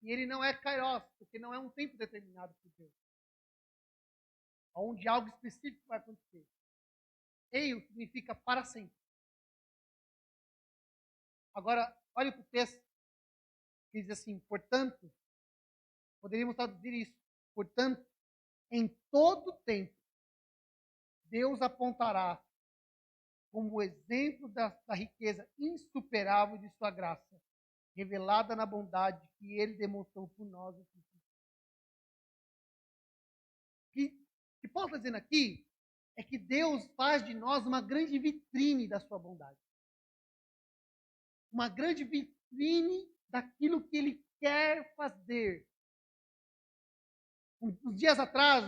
E ele não é kairos, porque não é um tempo determinado por Deus, onde algo específico vai acontecer. Eio significa para sempre. Agora, olha para o texto, que diz assim, portanto, poderíamos traduzir isso, portanto, em todo tempo, Deus apontará como exemplo da riqueza insuperável de sua graça, revelada na bondade que ele demonstrou por nós. O que Paulo está dizendo aqui é que Deus faz de nós uma grande vitrine da sua bondade. Uma grande vitrine daquilo que ele quer fazer. Uns dias atrás,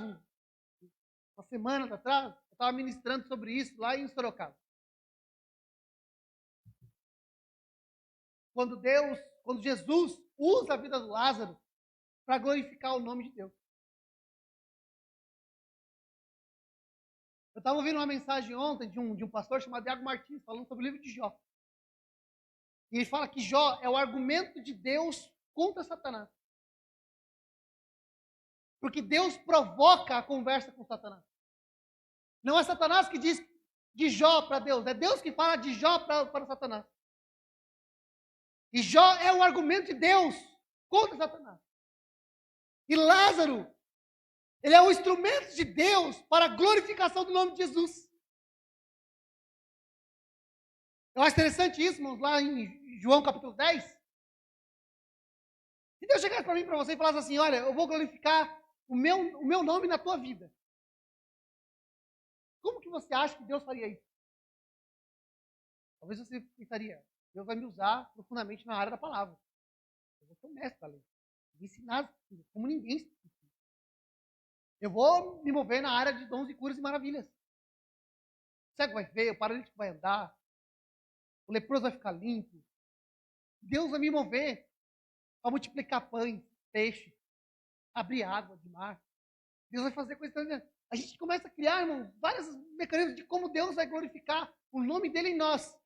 umas semanas atrás, eu estava ministrando sobre isso lá em Sorocaba. Quando Jesus usa a vida do Lázaro para glorificar o nome de Deus. Eu estava ouvindo uma mensagem ontem de um pastor chamado Iago Martins, falando sobre o livro de Jó. E ele fala que Jó é o argumento de Deus contra Satanás. Porque Deus provoca a conversa com Satanás. Não é Satanás que diz de Jó para Deus, é Deus que fala de Jó para Satanás. E Jó é o argumento de Deus contra Satanás. E Lázaro, ele é o instrumento de Deus para a glorificação do nome de Jesus. Eu acho interessante isso, irmãos, lá em João capítulo 10. Se Deus chegasse para mim, para você, e falasse assim, olha, eu vou glorificar o meu nome na tua vida. Como que você acha que Deus faria isso? Talvez você pensaria, Deus vai me usar profundamente na área da palavra. Eu vou ser o mestre da lei. Vou ensinar como ninguém se ensina. Eu vou me mover na área de dons e curas e maravilhas. O cego vai ver, o paralítico vai andar, o leproso vai ficar limpo. Deus vai me mover para multiplicar pães, peixe, abrir água de mar. Deus vai fazer coisas. A gente começa a criar, irmão, vários mecanismos de como Deus vai glorificar o nome dele em nós.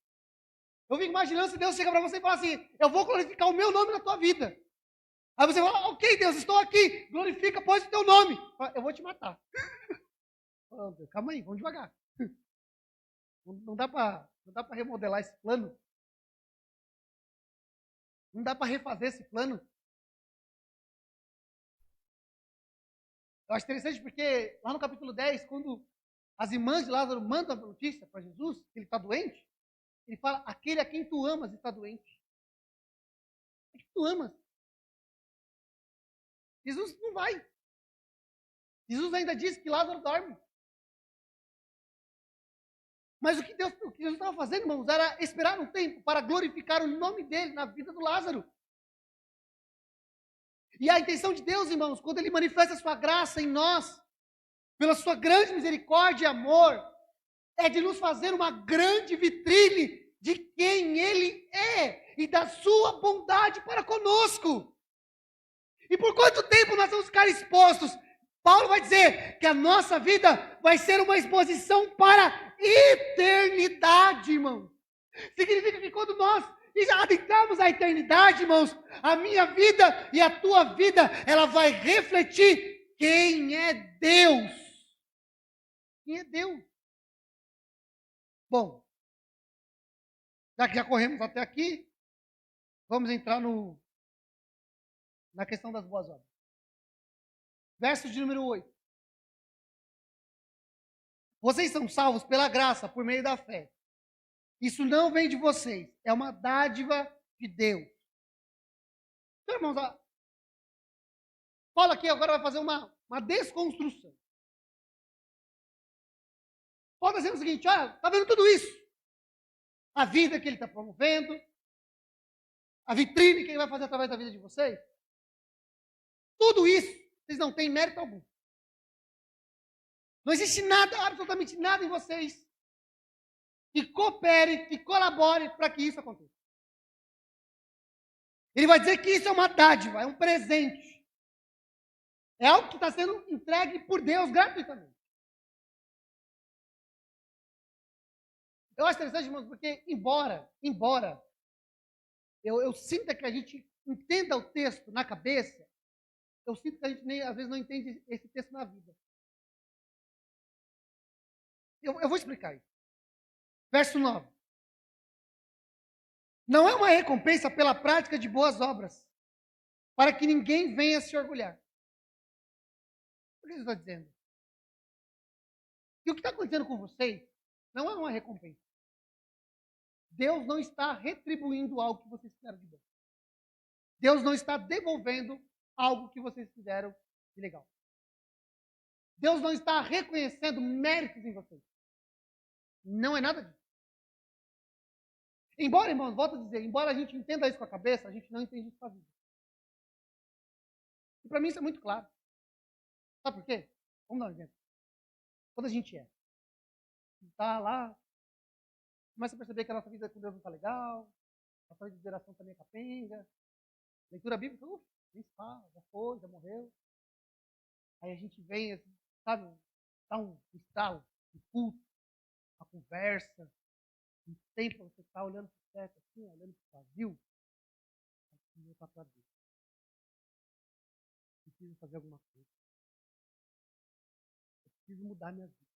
Eu fico imaginando se Deus chega para você e fala assim, eu vou glorificar o meu nome na tua vida. Aí você fala, ok, Deus, estou aqui, glorifica, pois o teu nome. Eu vou te matar. Calma aí, vamos devagar. Não dá para remodelar esse plano. Não dá para refazer esse plano. Eu acho interessante porque lá no capítulo 10, quando as irmãs de Lázaro mandam a notícia para Jesus, que ele está doente, ele fala, aquele a quem tu amas está doente. A quem tu amas. Jesus não vai. Jesus ainda diz que Lázaro dorme. Mas o que Jesus estava fazendo, irmãos, era esperar um tempo para glorificar o nome dele na vida do Lázaro. E a intenção de Deus, irmãos, quando ele manifesta a sua graça em nós, pela sua grande misericórdia e amor, é de nos fazer uma grande vitrine de quem ele é e da sua bondade para conosco. E por quanto tempo nós vamos ficar expostos? Paulo vai dizer que a nossa vida vai ser uma exposição para a eternidade, irmão. Significa que quando nós adentrarmos a eternidade, irmãos, a minha vida e a tua vida, ela vai refletir quem é Deus. Quem é Deus? Bom, já corremos até aqui, vamos entrar na questão das boas obras. Verso de número 8. Vocês são salvos pela graça, por meio da fé. Isso não vem de vocês, é uma dádiva de Deus. Então, irmãos, Paulo aqui agora vai fazer uma desconstrução. Paulo está dizendo o seguinte, olha, está vendo tudo isso? A vida que ele está promovendo, a vitrine que ele vai fazer através da vida de vocês. Tudo isso, vocês não têm mérito algum. Não existe nada, absolutamente nada em vocês que coopere, que colabore para que isso aconteça. Ele vai dizer que isso é uma dádiva, é um presente. É algo que está sendo entregue por Deus gratuitamente. Eu acho interessante, irmãos, porque embora eu sinta que a gente entenda o texto na cabeça, eu sinto que a gente às vezes não entende esse texto na vida. Eu vou explicar isso. Verso 9. Não é uma recompensa pela prática de boas obras, para que ninguém venha se orgulhar. O que eu estou dizendo? E o que está acontecendo com vocês não é uma recompensa. Deus não está retribuindo algo que vocês fizeram de bom. Deus não está devolvendo algo que vocês fizeram de legal. Deus não está reconhecendo méritos em vocês. Não é nada disso. Embora, irmãos, volto a dizer, embora a gente entenda isso com a cabeça, a gente não entende isso com a vida. E para mim isso é muito claro. Sabe por quê? Vamos dar um exemplo. Quando a gente está lá, começa a perceber que a nossa vida com Deus não está legal, a nossa vida de oração também é capenga, leitura bíblica, nem se fala, já foi, já morreu. Aí a gente vem, sabe, dá um estalo, um culto, uma conversa, um tempo você está olhando para o teto assim, olhando para o vazio, não está para Deus. Preciso fazer alguma coisa. Eu preciso mudar minha vida.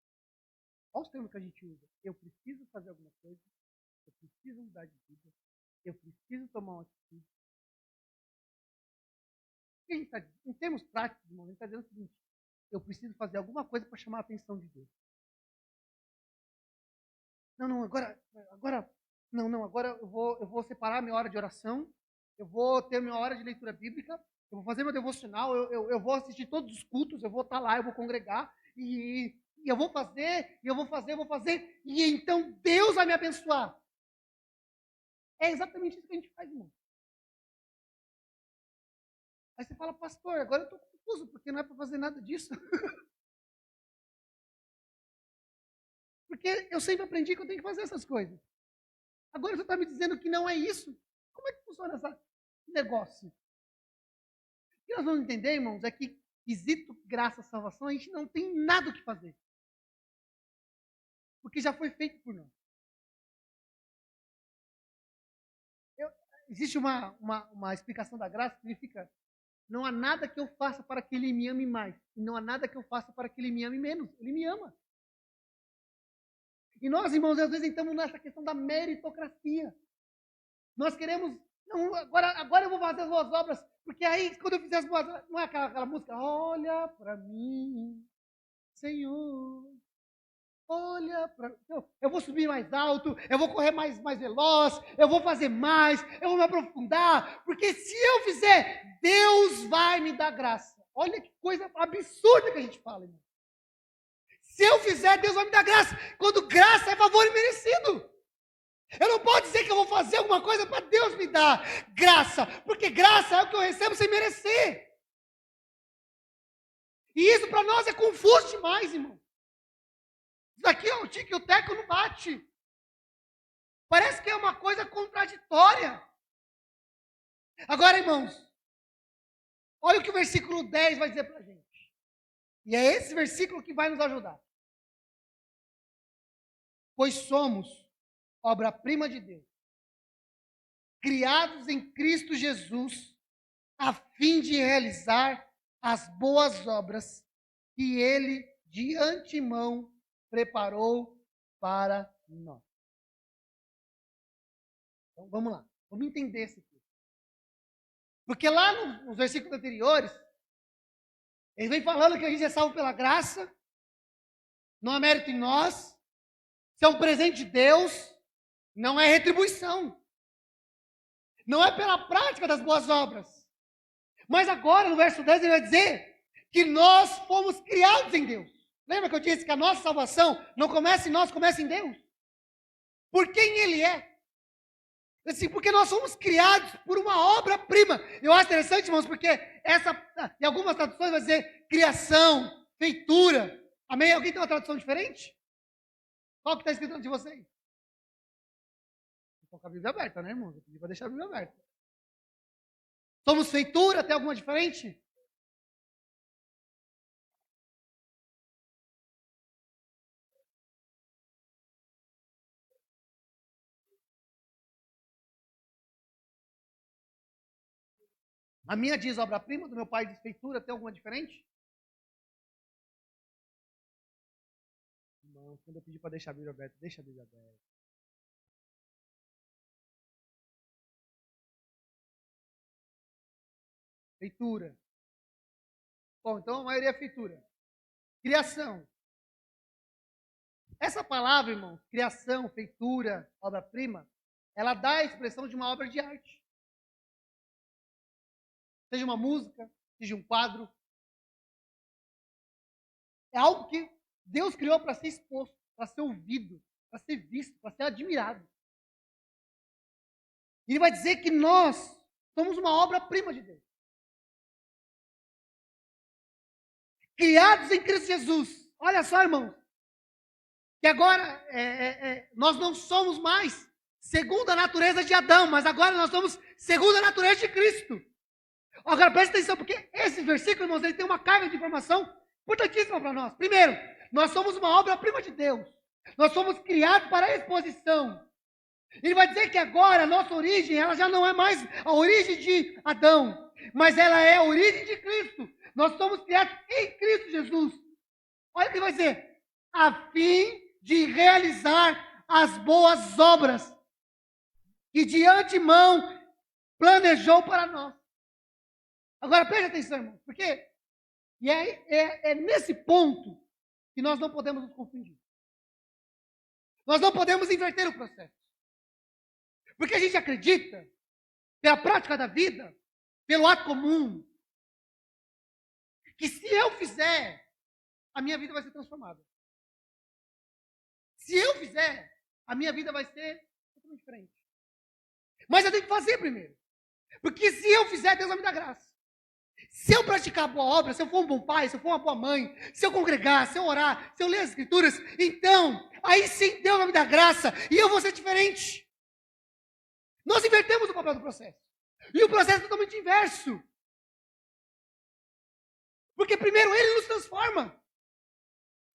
Olha os termos que a gente usa. Eu preciso fazer alguma coisa, eu preciso mudar de vida, eu preciso tomar uma atitude. O que a gente está dizendo? Em termos práticos, irmão, a gente está dizendo o seguinte: eu preciso fazer alguma coisa para chamar a atenção de Deus. Agora eu vou separar minha hora de oração, eu vou ter minha hora de leitura bíblica, eu vou fazer meu devocional, eu vou assistir todos os cultos, eu vou estar lá, eu vou congregar, e eu vou fazer, e então Deus vai me abençoar. É exatamente isso que a gente faz, irmão. Aí você fala, pastor, agora eu estou confuso, porque não é para fazer nada disso. Porque eu sempre aprendi que eu tenho que fazer essas coisas. Agora você está me dizendo que não é isso? Como é que funciona esse negócio? O que nós vamos entender, irmãos, é que, quesito graça à salvação, a gente não tem nada o que fazer. Porque já foi feito por nós. Existe uma explicação da graça que significa: não há nada que eu faça para que Ele me ame mais. E não há nada que eu faça para que Ele me ame menos. Ele me ama. E nós, irmãos, às vezes estamos nessa questão da meritocracia. Nós queremos, não, agora eu vou fazer as boas obras, porque aí, quando eu fizer as boas obras, não é aquela música, olha para mim, Senhor, olha para mim. Eu vou subir mais alto, eu vou correr mais veloz, eu vou fazer mais, eu vou me aprofundar, porque se eu fizer, Deus vai me dar graça. Olha que coisa absurda que a gente fala, irmão. Se eu fizer, Deus vai me dar graça. Quando graça é favor imerecido. Eu não posso dizer que eu vou fazer alguma coisa para Deus me dar graça, porque graça é o que eu recebo sem merecer. E isso para nós é confuso demais, irmão. Isso daqui é um tique, o teco não bate. Parece que é uma coisa contraditória. Agora, irmãos, olha o que o versículo 10 vai dizer para a gente. E é esse versículo que vai nos ajudar. Pois somos obra-prima de Deus, criados em Cristo Jesus, a fim de realizar as boas obras que Ele de antemão preparou para nós. Então vamos lá, vamos entender esse aqui. Porque lá nos versículos anteriores, ele vem falando que a gente é salvo pela graça, não há mérito em nós, isso é um presente de Deus, não é retribuição. Não é pela prática das boas obras. Mas agora, no verso 10, ele vai dizer que nós fomos criados em Deus. Lembra que eu disse que a nossa salvação não começa em nós, começa em Deus? Por quem Ele é. Assim, porque nós somos criados por uma obra-prima. Eu acho interessante, irmãos, porque em algumas traduções vai dizer criação, feitura. Amém? Alguém tem uma tradução diferente? Qual que está escrito de vocês? Estou com a Bíblia aberta, né, irmãos? Eu pedi para deixar a Bíblia aberta. Somos feitura, tem alguma diferente? A minha diz obra-prima, do meu pai diz feitura, tem alguma diferente? Não, quando eu pedi para deixar a Bíblia aberta, deixa a Bíblia aberta. Feitura. Bom, então a maioria é feitura. Criação. Essa palavra, irmão, criação, feitura, obra-prima, ela dá a expressão de uma obra de arte. Seja uma música, seja um quadro. É algo que Deus criou para ser exposto, para ser ouvido, para ser visto, para ser admirado. E Ele vai dizer que nós somos uma obra-prima de Deus. Criados em Cristo Jesus. Olha só, irmão. Que agora nós não somos mais segundo a natureza de Adão, mas agora nós somos segundo a natureza de Cristo. Agora preste atenção, porque esse versículo, irmãos, ele tem uma carga de informação importantíssima para nós. Primeiro, nós somos uma obra-prima de Deus. Nós somos criados para a exposição. Ele vai dizer que agora a nossa origem, ela já não é mais a origem de Adão, mas ela é a origem de Cristo. Nós somos criados em Cristo Jesus. Olha o que ele vai dizer. A fim de realizar as boas obras que de antemão planejou para nós. Agora preste atenção, irmão, porque é nesse ponto que nós não podemos nos confundir. Nós não podemos inverter o processo. Porque a gente acredita, pela prática da vida, pelo ato comum, que se eu fizer, a minha vida vai ser transformada. Se eu fizer, a minha vida vai ser totalmente diferente. Mas eu tenho que fazer primeiro. Porque se eu fizer, Deus vai me dar graça. Se eu praticar a boa obra, se eu for um bom pai, se eu for uma boa mãe, se eu congregar, se eu orar, se eu ler as escrituras, então, aí sim Deus vai me dar graça e eu vou ser diferente. Nós invertemos o papel do processo. E o processo é totalmente inverso. Porque primeiro Ele nos transforma.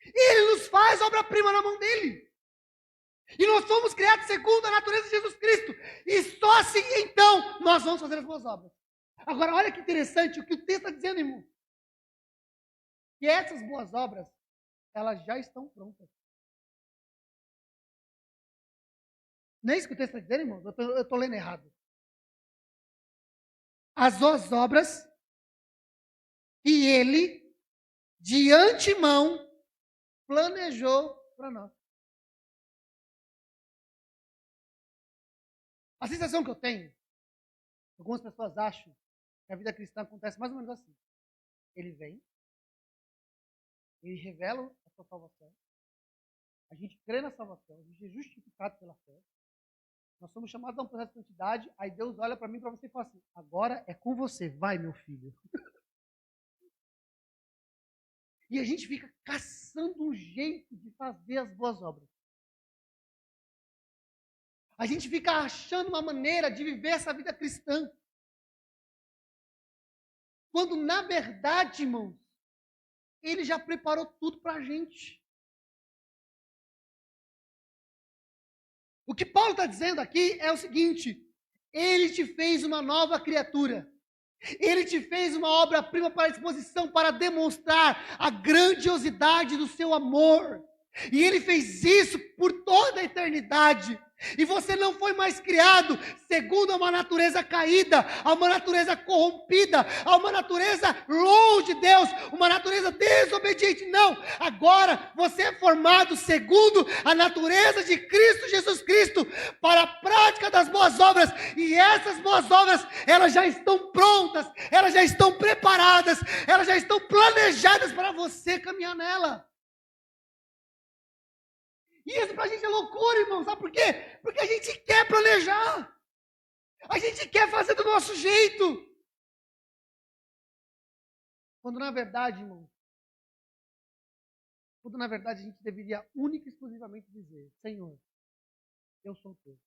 Ele nos faz obra-prima na mão dEle. E nós fomos criados segundo a natureza de Jesus Cristo. E só assim, então, nós vamos fazer as boas obras. Agora, olha que interessante o que o texto está dizendo, irmão. Que essas boas obras, elas já estão prontas. Não é isso que o texto está dizendo, irmão? Eu estou lendo errado. As boas obras que Ele, de antemão, planejou para nós. A sensação que eu tenho, algumas pessoas acham que a vida cristã acontece mais ou menos assim. Ele vem, Ele revela a sua salvação, a gente crê na salvação, a gente é justificado pela fé, nós somos chamados a um processo de santidade, aí Deus olha para mim e para você e fala assim, agora é com você, vai meu filho. E a gente fica caçando um jeito de fazer as boas obras. A gente fica achando uma maneira de viver essa vida cristã. Quando, na verdade, irmãos, Ele já preparou tudo para a gente. O que Paulo está dizendo aqui é o seguinte, Ele te fez uma nova criatura. Ele te fez uma obra-prima para a exposição, para demonstrar a grandiosidade do seu amor. E ele fez isso por toda a eternidade. E você não foi mais criado segundo uma natureza caída, a uma natureza corrompida, a uma natureza longe de Deus, uma natureza desobediente. Não, agora você é formado segundo a natureza de Cristo Jesus Cristo, para a prática das boas obras. E essas boas obras, elas já estão prontas, elas já estão preparadas, elas já estão planejadas para você caminhar nela. E isso pra gente é loucura, irmão. Sabe por quê? Porque a gente quer planejar. A gente quer fazer do nosso jeito. Quando na verdade, irmão, a gente deveria única e exclusivamente dizer: Senhor, eu sou teu.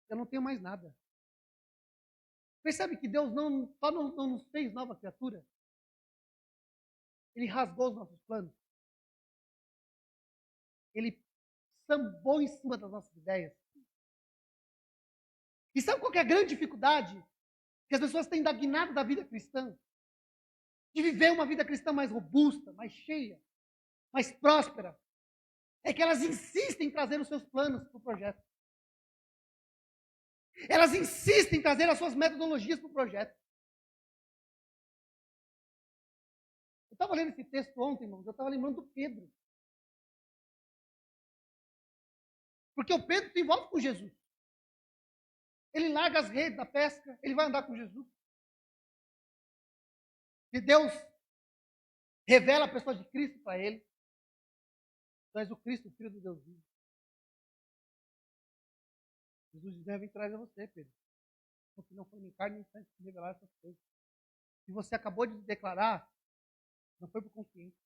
Eu não tenho mais nada. Percebe que Deus só não nos fez nova criatura? Ele rasgou os nossos planos. Ele sambou em cima das nossas ideias. E sabe qual que é a grande dificuldade que as pessoas têm da guinada da vida cristã? De viver uma vida cristã mais robusta, mais cheia, mais próspera. É que elas insistem em trazer os seus planos para o projeto. Elas insistem em trazer as suas metodologias para o projeto. Eu estava lendo esse texto ontem, irmãos, eu estava lembrando do Pedro. Porque o Pedro se envolve com Jesus. Ele larga as redes da pesca, ele vai andar com Jesus. E Deus revela a pessoa de Cristo para ele. Tu és o Cristo, o Filho do Deus vivo. Jesus diz: vem trazer você, Pedro. Porque não foi nem carne nem sangue que revelar essas coisas. E você acabou de declarar, não foi por consciência.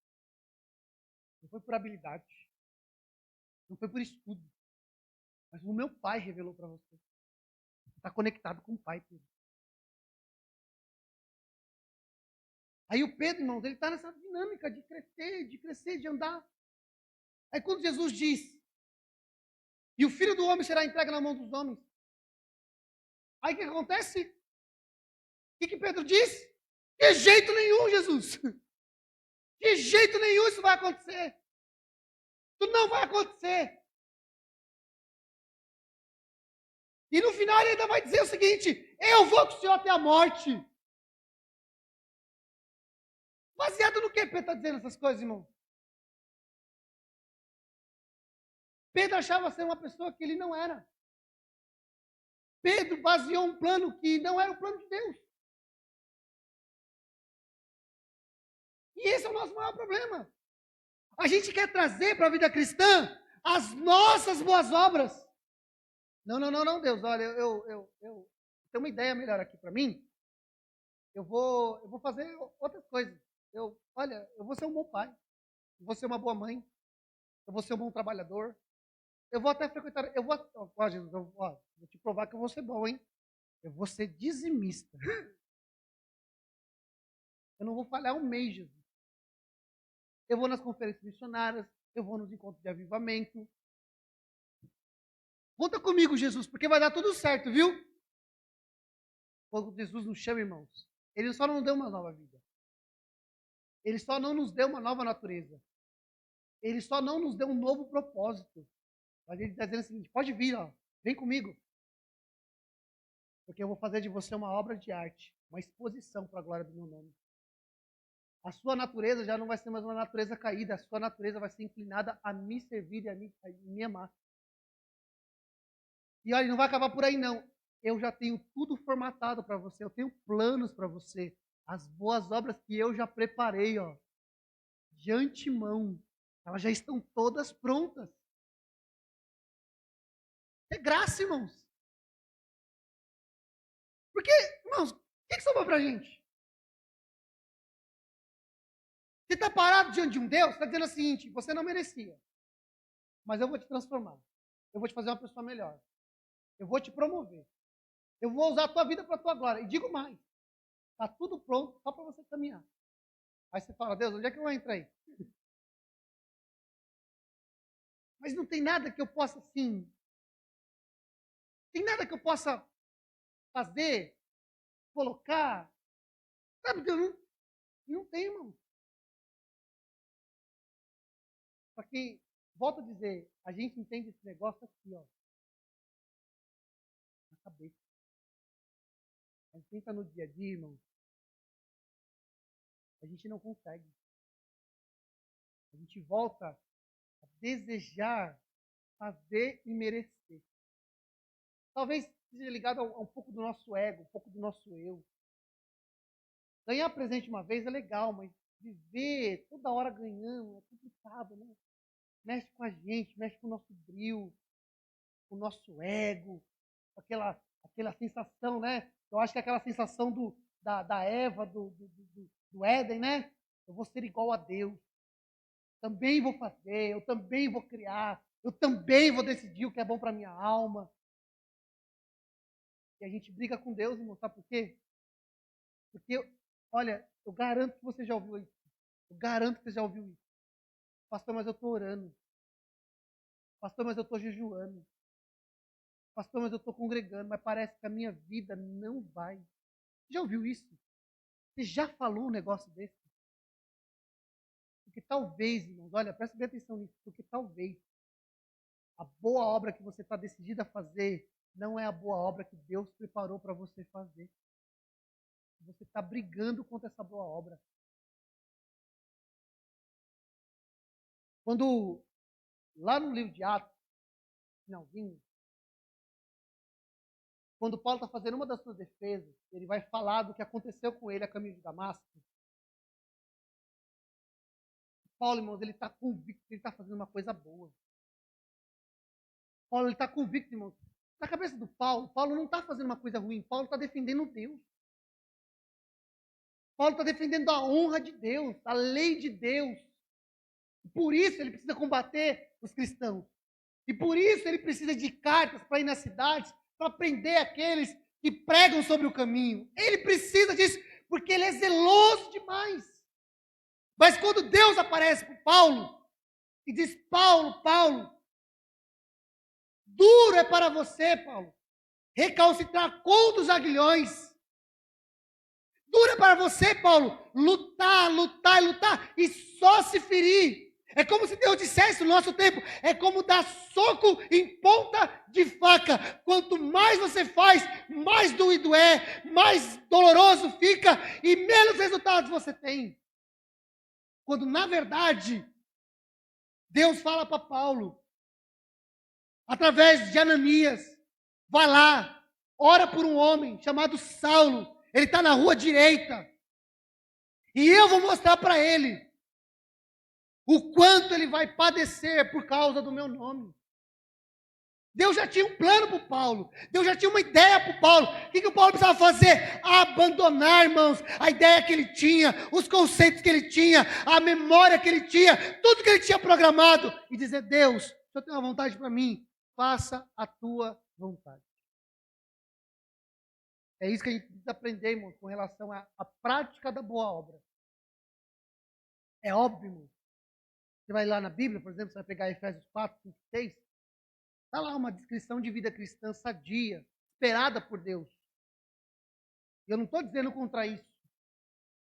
Não foi por habilidade. Não foi por estudo. Mas o meu Pai revelou para você. Está conectado com o Pai, Pedro. Aí o Pedro, irmãos, ele está nessa dinâmica de crescer, de andar. Aí quando Jesus diz: e o Filho do Homem será entregue na mão dos homens. Aí o que acontece? O que Pedro diz? De jeito nenhum, Jesus. De jeito nenhum isso vai acontecer. Isso não vai acontecer. E no final ele ainda vai dizer o seguinte: eu vou com o Senhor até a morte. Baseado no que Pedro está dizendo essas coisas, irmão? Pedro achava ser uma pessoa que ele não era. Pedro baseou um plano que não era o plano de Deus. E esse é o nosso maior problema. A gente quer trazer para a vida cristã as nossas boas obras. Não, Deus, olha, eu tenho uma ideia melhor aqui para mim. Eu vou fazer outras coisas. Olha, eu vou ser um bom pai. Eu vou ser uma boa mãe. Eu vou ser um bom trabalhador. Eu vou até frequentar. Jesus, vou te provar que eu vou ser bom, hein? Eu vou ser dizimista. Eu não vou falhar um mês, Jesus. Eu vou nas conferências missionárias. Eu vou nos encontros de avivamento. Conta comigo, Jesus, porque vai dar tudo certo, viu? Quando Jesus nos chama, irmãos, Ele só não nos deu uma nova vida. Ele só não nos deu uma nova natureza. Ele só não nos deu um novo propósito. Mas Ele está dizendo o seguinte: pode vir, ó, vem comigo. Porque eu vou fazer de você uma obra de arte, uma exposição para a glória do meu nome. A sua natureza já não vai ser mais uma natureza caída, a sua natureza vai ser inclinada a me servir e a me amar. E olha, não vai acabar por aí não. Eu já tenho tudo formatado para você, eu tenho planos para você. As boas obras que eu já preparei, ó, de antemão, elas já estão todas prontas. É graça, irmãos. Porque, irmãos, o que sobrou para a gente? Você está parado diante de um Deus, está dizendo o seguinte: você não merecia, mas eu vou te transformar. Eu vou te fazer uma pessoa melhor. Eu vou te promover. Eu vou usar a tua vida para a tua glória. E digo mais: está tudo pronto só para você caminhar. Aí você fala: Deus, onde é que eu vou entrar aí? Mas não tem nada que eu possa, assim, tem nada que eu possa fazer, colocar. Sabe, Deus, não tem, irmão. Só que, volto a dizer, a gente entende esse negócio aqui, ó, na cabeça. A gente entra no dia a dia, irmão, a gente não consegue. A gente volta a desejar fazer e merecer. Talvez seja ligado a um pouco do nosso ego, um pouco do nosso eu. Ganhar presente uma vez é legal, mas viver toda hora ganhando é complicado, né? Mexe com a gente, mexe com o nosso brilho, com o nosso ego, aquela sensação, né? Eu acho que é aquela sensação da Eva, do Éden, né? Eu vou ser igual a Deus. Também vou fazer, eu também vou criar, eu também vou decidir o que é bom para minha alma. E a gente briga com Deus, irmão, sabe por quê? Porque, olha, eu garanto que você já ouviu isso. Eu garanto que você já ouviu isso. Pastor, mas eu estou orando. Pastor, mas eu estou jejuando. Pastor, mas eu estou congregando, mas parece que a minha vida não vai. Já ouviu isso? Você já falou um negócio desse? Porque talvez, irmãos, olha, presta bem atenção nisso, porque talvez a boa obra que você está decidida a fazer não é a boa obra que Deus preparou para você fazer. Você está brigando contra essa boa obra. Quando, lá no livro de Atos, finalzinho, quando Paulo está fazendo uma das suas defesas, ele vai falar do que aconteceu com ele a caminho de Damasco. Paulo, irmãos, ele está convicto que ele está fazendo uma coisa boa. Paulo, ele está convicto, irmãos. Na cabeça do Paulo, Paulo não está fazendo uma coisa ruim. Paulo está defendendo Deus. Paulo está defendendo a honra de Deus, a lei de Deus. Por isso ele precisa combater os cristãos. E por isso ele precisa de cartas para ir nas cidades, para prender aqueles que pregam sobre o caminho. Ele precisa disso, porque ele é zeloso demais. Mas quando Deus aparece para Paulo e diz: Paulo, Paulo, duro é para você, Paulo, recalcitrar contra os aguilhões. Duro é para você, Paulo, lutar, lutar e lutar e só se ferir. É como se Deus dissesse no nosso tempo, é como dar soco em ponta de faca. Quanto mais você faz, mais doído é, mais doloroso fica e menos resultados você tem. Quando, na verdade, Deus fala para Paulo, através de Ananias, vai lá, ora por um homem chamado Saulo, ele está na rua direita, e eu vou mostrar para ele o quanto ele vai padecer por causa do meu nome. Deus já tinha um plano para o Paulo. Deus já tinha uma ideia para o Paulo. O que o Paulo precisava fazer? Abandonar, irmãos, a ideia que ele tinha, os conceitos que ele tinha, a memória que ele tinha, tudo que ele tinha programado. E dizer: Deus, se eu tenho uma vontade para mim, faça a tua vontade. É isso que a gente precisa aprender, irmãos, com relação à prática da boa obra. É óbvio, irmão. Você vai lá na Bíblia, por exemplo, você vai pegar Efésios 4, 5, 6. Está lá uma descrição de vida cristã sadia, esperada por Deus. Eu não estou dizendo contra isso.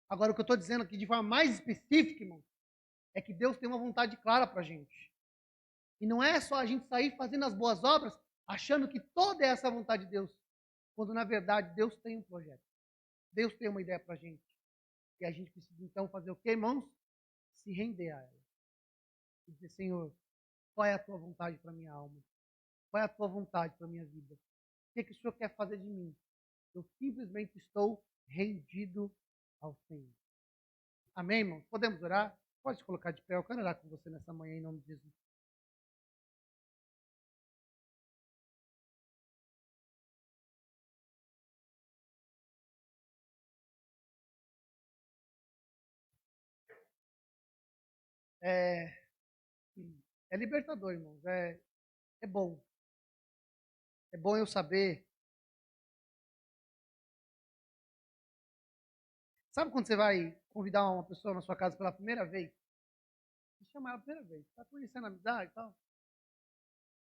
Agora, o que eu estou dizendo aqui de forma mais específica, irmão, é que Deus tem uma vontade clara para a gente. E não é só a gente sair fazendo as boas obras, achando que toda é essa vontade de Deus. Quando, na verdade, Deus tem um projeto. Deus tem uma ideia para a gente. E a gente precisa, então, fazer o quê, irmãos? Se render a ela. E dizer: Senhor, qual é a tua vontade para a minha alma? Qual é a tua vontade para a minha vida? O que o Senhor quer fazer de mim? Eu simplesmente estou rendido ao Senhor. Amém, irmãos? Podemos orar? Pode se colocar de pé. Eu quero orar com você nessa manhã, em nome de Jesus. É, é libertador, irmãos. É bom. É bom eu saber. Sabe quando você vai convidar uma pessoa na sua casa pela primeira vez? Você chama ela pela primeira vez. Está conhecendo a amizade e tal.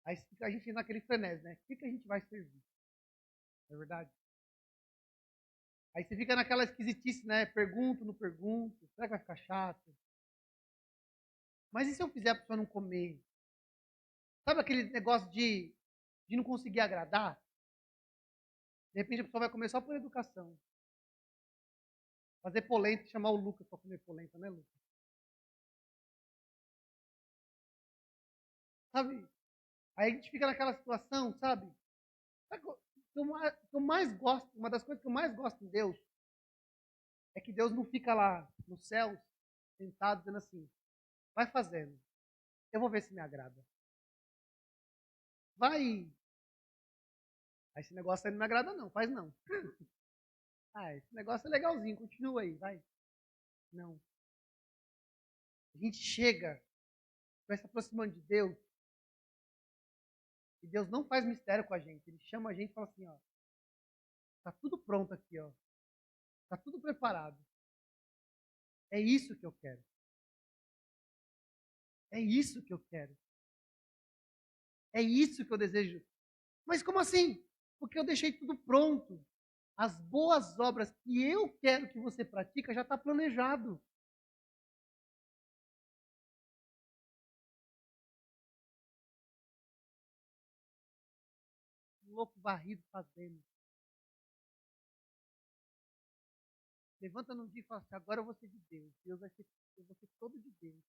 Aí a gente naquele frenesi, né? O que a gente vai servir? Não é verdade? Aí você fica naquela esquisitice, né? Pergunto, não pergunto. Será que vai ficar chato? Mas e se eu fizer a pessoa não comer? Sabe aquele negócio de não conseguir agradar? De repente a pessoa vai comer só por educação. Fazer polenta e chamar o Lucas para comer polenta, né, Lucas? Sabe? Aí a gente fica naquela situação, sabe? Sabe o que eu mais gosto, uma das coisas que eu mais gosto em Deus, é que Deus não fica lá no céu, sentado, dizendo assim, vai fazendo, eu vou ver se me agrada. Vai. Aí esse negócio aí não me agrada não, faz não. Esse negócio é legalzinho, continua aí, vai. Não. A gente chega, vai se aproximando de Deus, e Deus não faz mistério com a gente. Ele chama a gente e fala assim, ó, tá tudo pronto aqui, ó. Tá tudo preparado. É isso que eu quero. É isso que eu quero. É isso que eu desejo. Mas como assim? Porque eu deixei tudo pronto. As boas obras que eu quero que você pratique já está planejado. Um louco varrido fazendo. Levanta num dia e fala assim, agora eu vou ser de Deus. Eu vou ser todo de Deus.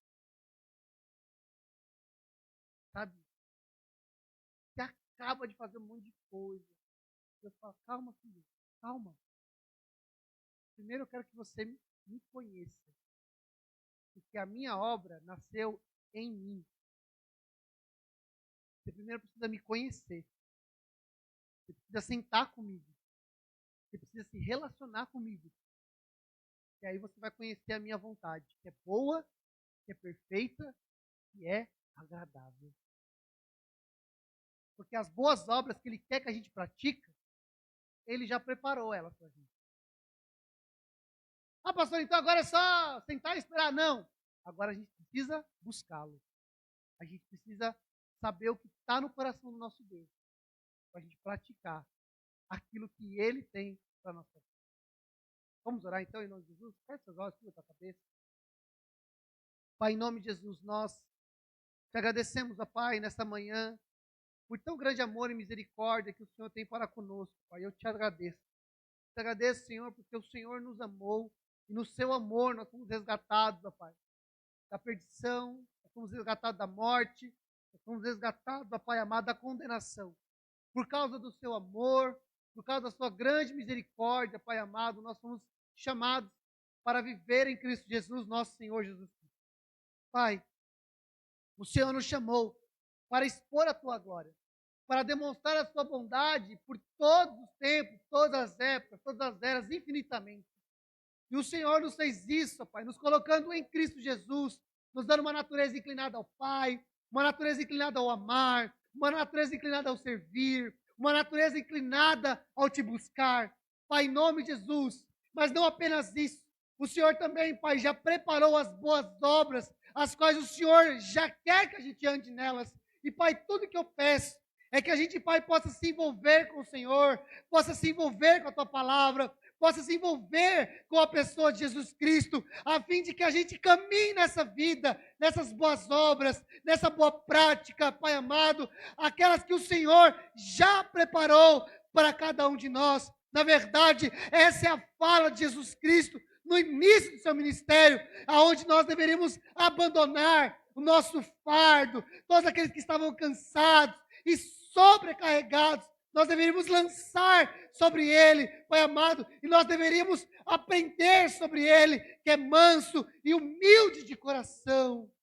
Sabe? Você acaba de fazer um monte de coisa. Deus fala, calma, filho, calma. Primeiro eu quero que você me conheça. Porque a minha obra nasceu em mim. Você primeiro precisa me conhecer. Você precisa sentar comigo. Você precisa se relacionar comigo. E aí você vai conhecer a minha vontade, que é boa, que é perfeita, que é agradável. Porque as boas obras que Ele quer que a gente pratique, Ele já preparou elas para a gente. Ah, pastor, então agora é só sentar e esperar. Não. Agora a gente precisa buscá-lo. A gente precisa saber o que está no coração do nosso Deus. Para a gente praticar aquilo que Ele tem para a nossa vida. Vamos orar então em nome de Jesus? Feche seus olhos, tira a tua cabeça. Pai, em nome de Jesus, nós te agradecemos, ó Pai, nesta manhã, por tão grande amor e misericórdia que o Senhor tem para conosco, Pai. Eu te agradeço. Te agradeço, Senhor, porque o Senhor nos amou e no seu amor nós fomos resgatados, ó Pai, da perdição, nós fomos resgatados da morte, nós fomos resgatados, ó Pai amado, da condenação. Por causa do seu amor, por causa da sua grande misericórdia, Pai amado, nós fomos chamados para viver em Cristo Jesus, nosso Senhor Jesus Cristo. Pai, o Senhor nos chamou para expor a tua glória, para demonstrar a sua bondade por todos os tempos, todas as épocas, todas as eras, infinitamente. E o Senhor nos fez isso, Pai, nos colocando em Cristo Jesus, nos dando uma natureza inclinada ao Pai, uma natureza inclinada ao amar, uma natureza inclinada ao servir, uma natureza inclinada ao te buscar. Pai, em nome de Jesus, mas não apenas isso, o Senhor também, Pai, já preparou as boas obras, as quais o Senhor já quer que a gente ande nelas. E, Pai, tudo que eu peço é que a gente, Pai, possa se envolver com o Senhor, possa se envolver com a Tua palavra, possa se envolver com a pessoa de Jesus Cristo, a fim de que a gente caminhe nessa vida, nessas boas obras, nessa boa prática, Pai amado, aquelas que o Senhor já preparou para cada um de nós. Na verdade, essa é a fala de Jesus Cristo no início do seu ministério, aonde nós deveríamos abandonar o nosso fardo, todos aqueles que estavam cansados e sobrecarregados, nós deveríamos lançar sobre ele, Pai amado, e nós deveríamos aprender sobre ele, que é manso e humilde de coração.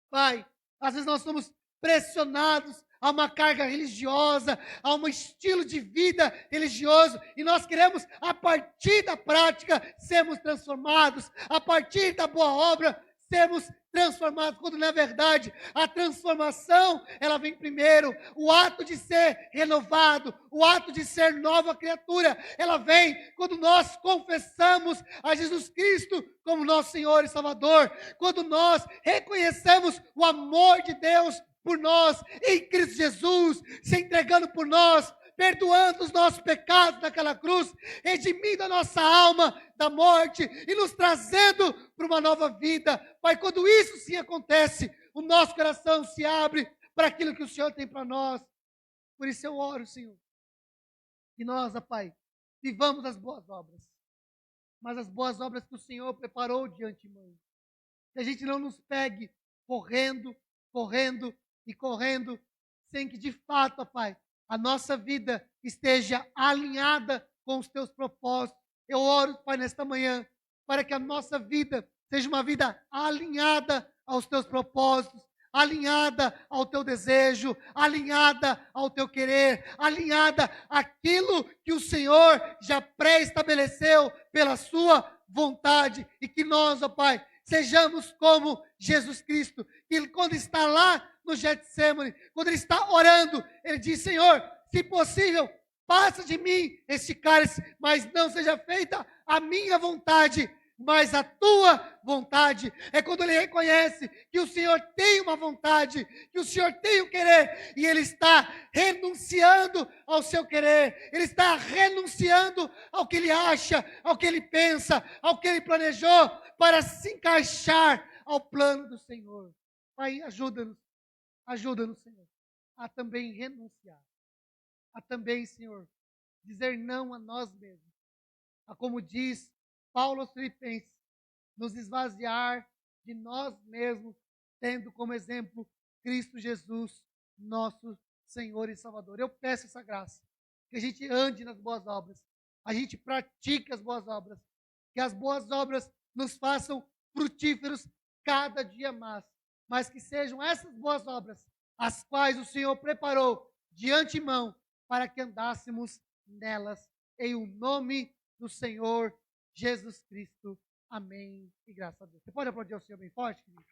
Pai, às vezes nós somos pressionados a uma carga religiosa, a um estilo de vida religioso, e nós queremos, a partir da prática, sermos transformados, a partir da boa obra, sermos transformados, quando na verdade a transformação, ela vem primeiro, o ato de ser renovado, o ato de ser nova criatura, ela vem quando nós confessamos a Jesus Cristo como nosso Senhor e Salvador, quando nós reconhecemos o amor de Deus por nós, em Cristo Jesus, se entregando por nós, perdoando os nossos pecados naquela cruz, redimindo a nossa alma da morte e nos trazendo para uma nova vida. Pai, quando isso sim acontece, o nosso coração se abre para aquilo que o Senhor tem para nós. Por isso eu oro, Senhor, que nós, ó Pai, vivamos as boas obras, mas as boas obras que o Senhor preparou de antemão. Que a gente não nos pegue correndo, correndo e correndo, sem que de fato, ó Pai, a nossa vida esteja alinhada com os teus propósitos. Eu oro, Pai, nesta manhã, para que a nossa vida seja uma vida alinhada aos teus propósitos, alinhada ao teu desejo, alinhada ao teu querer, alinhada àquilo que o Senhor já pré-estabeleceu pela sua vontade. E que nós, ó Pai, sejamos como Jesus Cristo, que quando está lá no Getsemane, quando ele está orando, ele diz: Senhor, se possível, passa de mim este cálice, mas não seja feita a minha vontade, mas a tua vontade. É quando ele reconhece que o Senhor tem uma vontade, que o Senhor tem um querer, e ele está renunciando ao seu querer, ele está renunciando ao que ele acha, ao que ele pensa, ao que ele planejou, para se encaixar ao plano do Senhor. Pai, ajuda-nos, Senhor, a também renunciar, a também, Senhor, dizer não a nós mesmos, a como diz Paulo aos Filipenses, nos esvaziar de nós mesmos, tendo como exemplo Cristo Jesus, nosso Senhor e Salvador. Eu peço essa graça, que a gente ande nas boas obras, a gente pratique as boas obras, que as boas obras nos façam frutíferos cada dia mais, mas que sejam essas boas obras as quais o Senhor preparou de antemão para que andássemos nelas, em o nome do Senhor Jesus Cristo. Amém. E graças a Deus. Você pode aplaudir o Senhor bem forte, querido?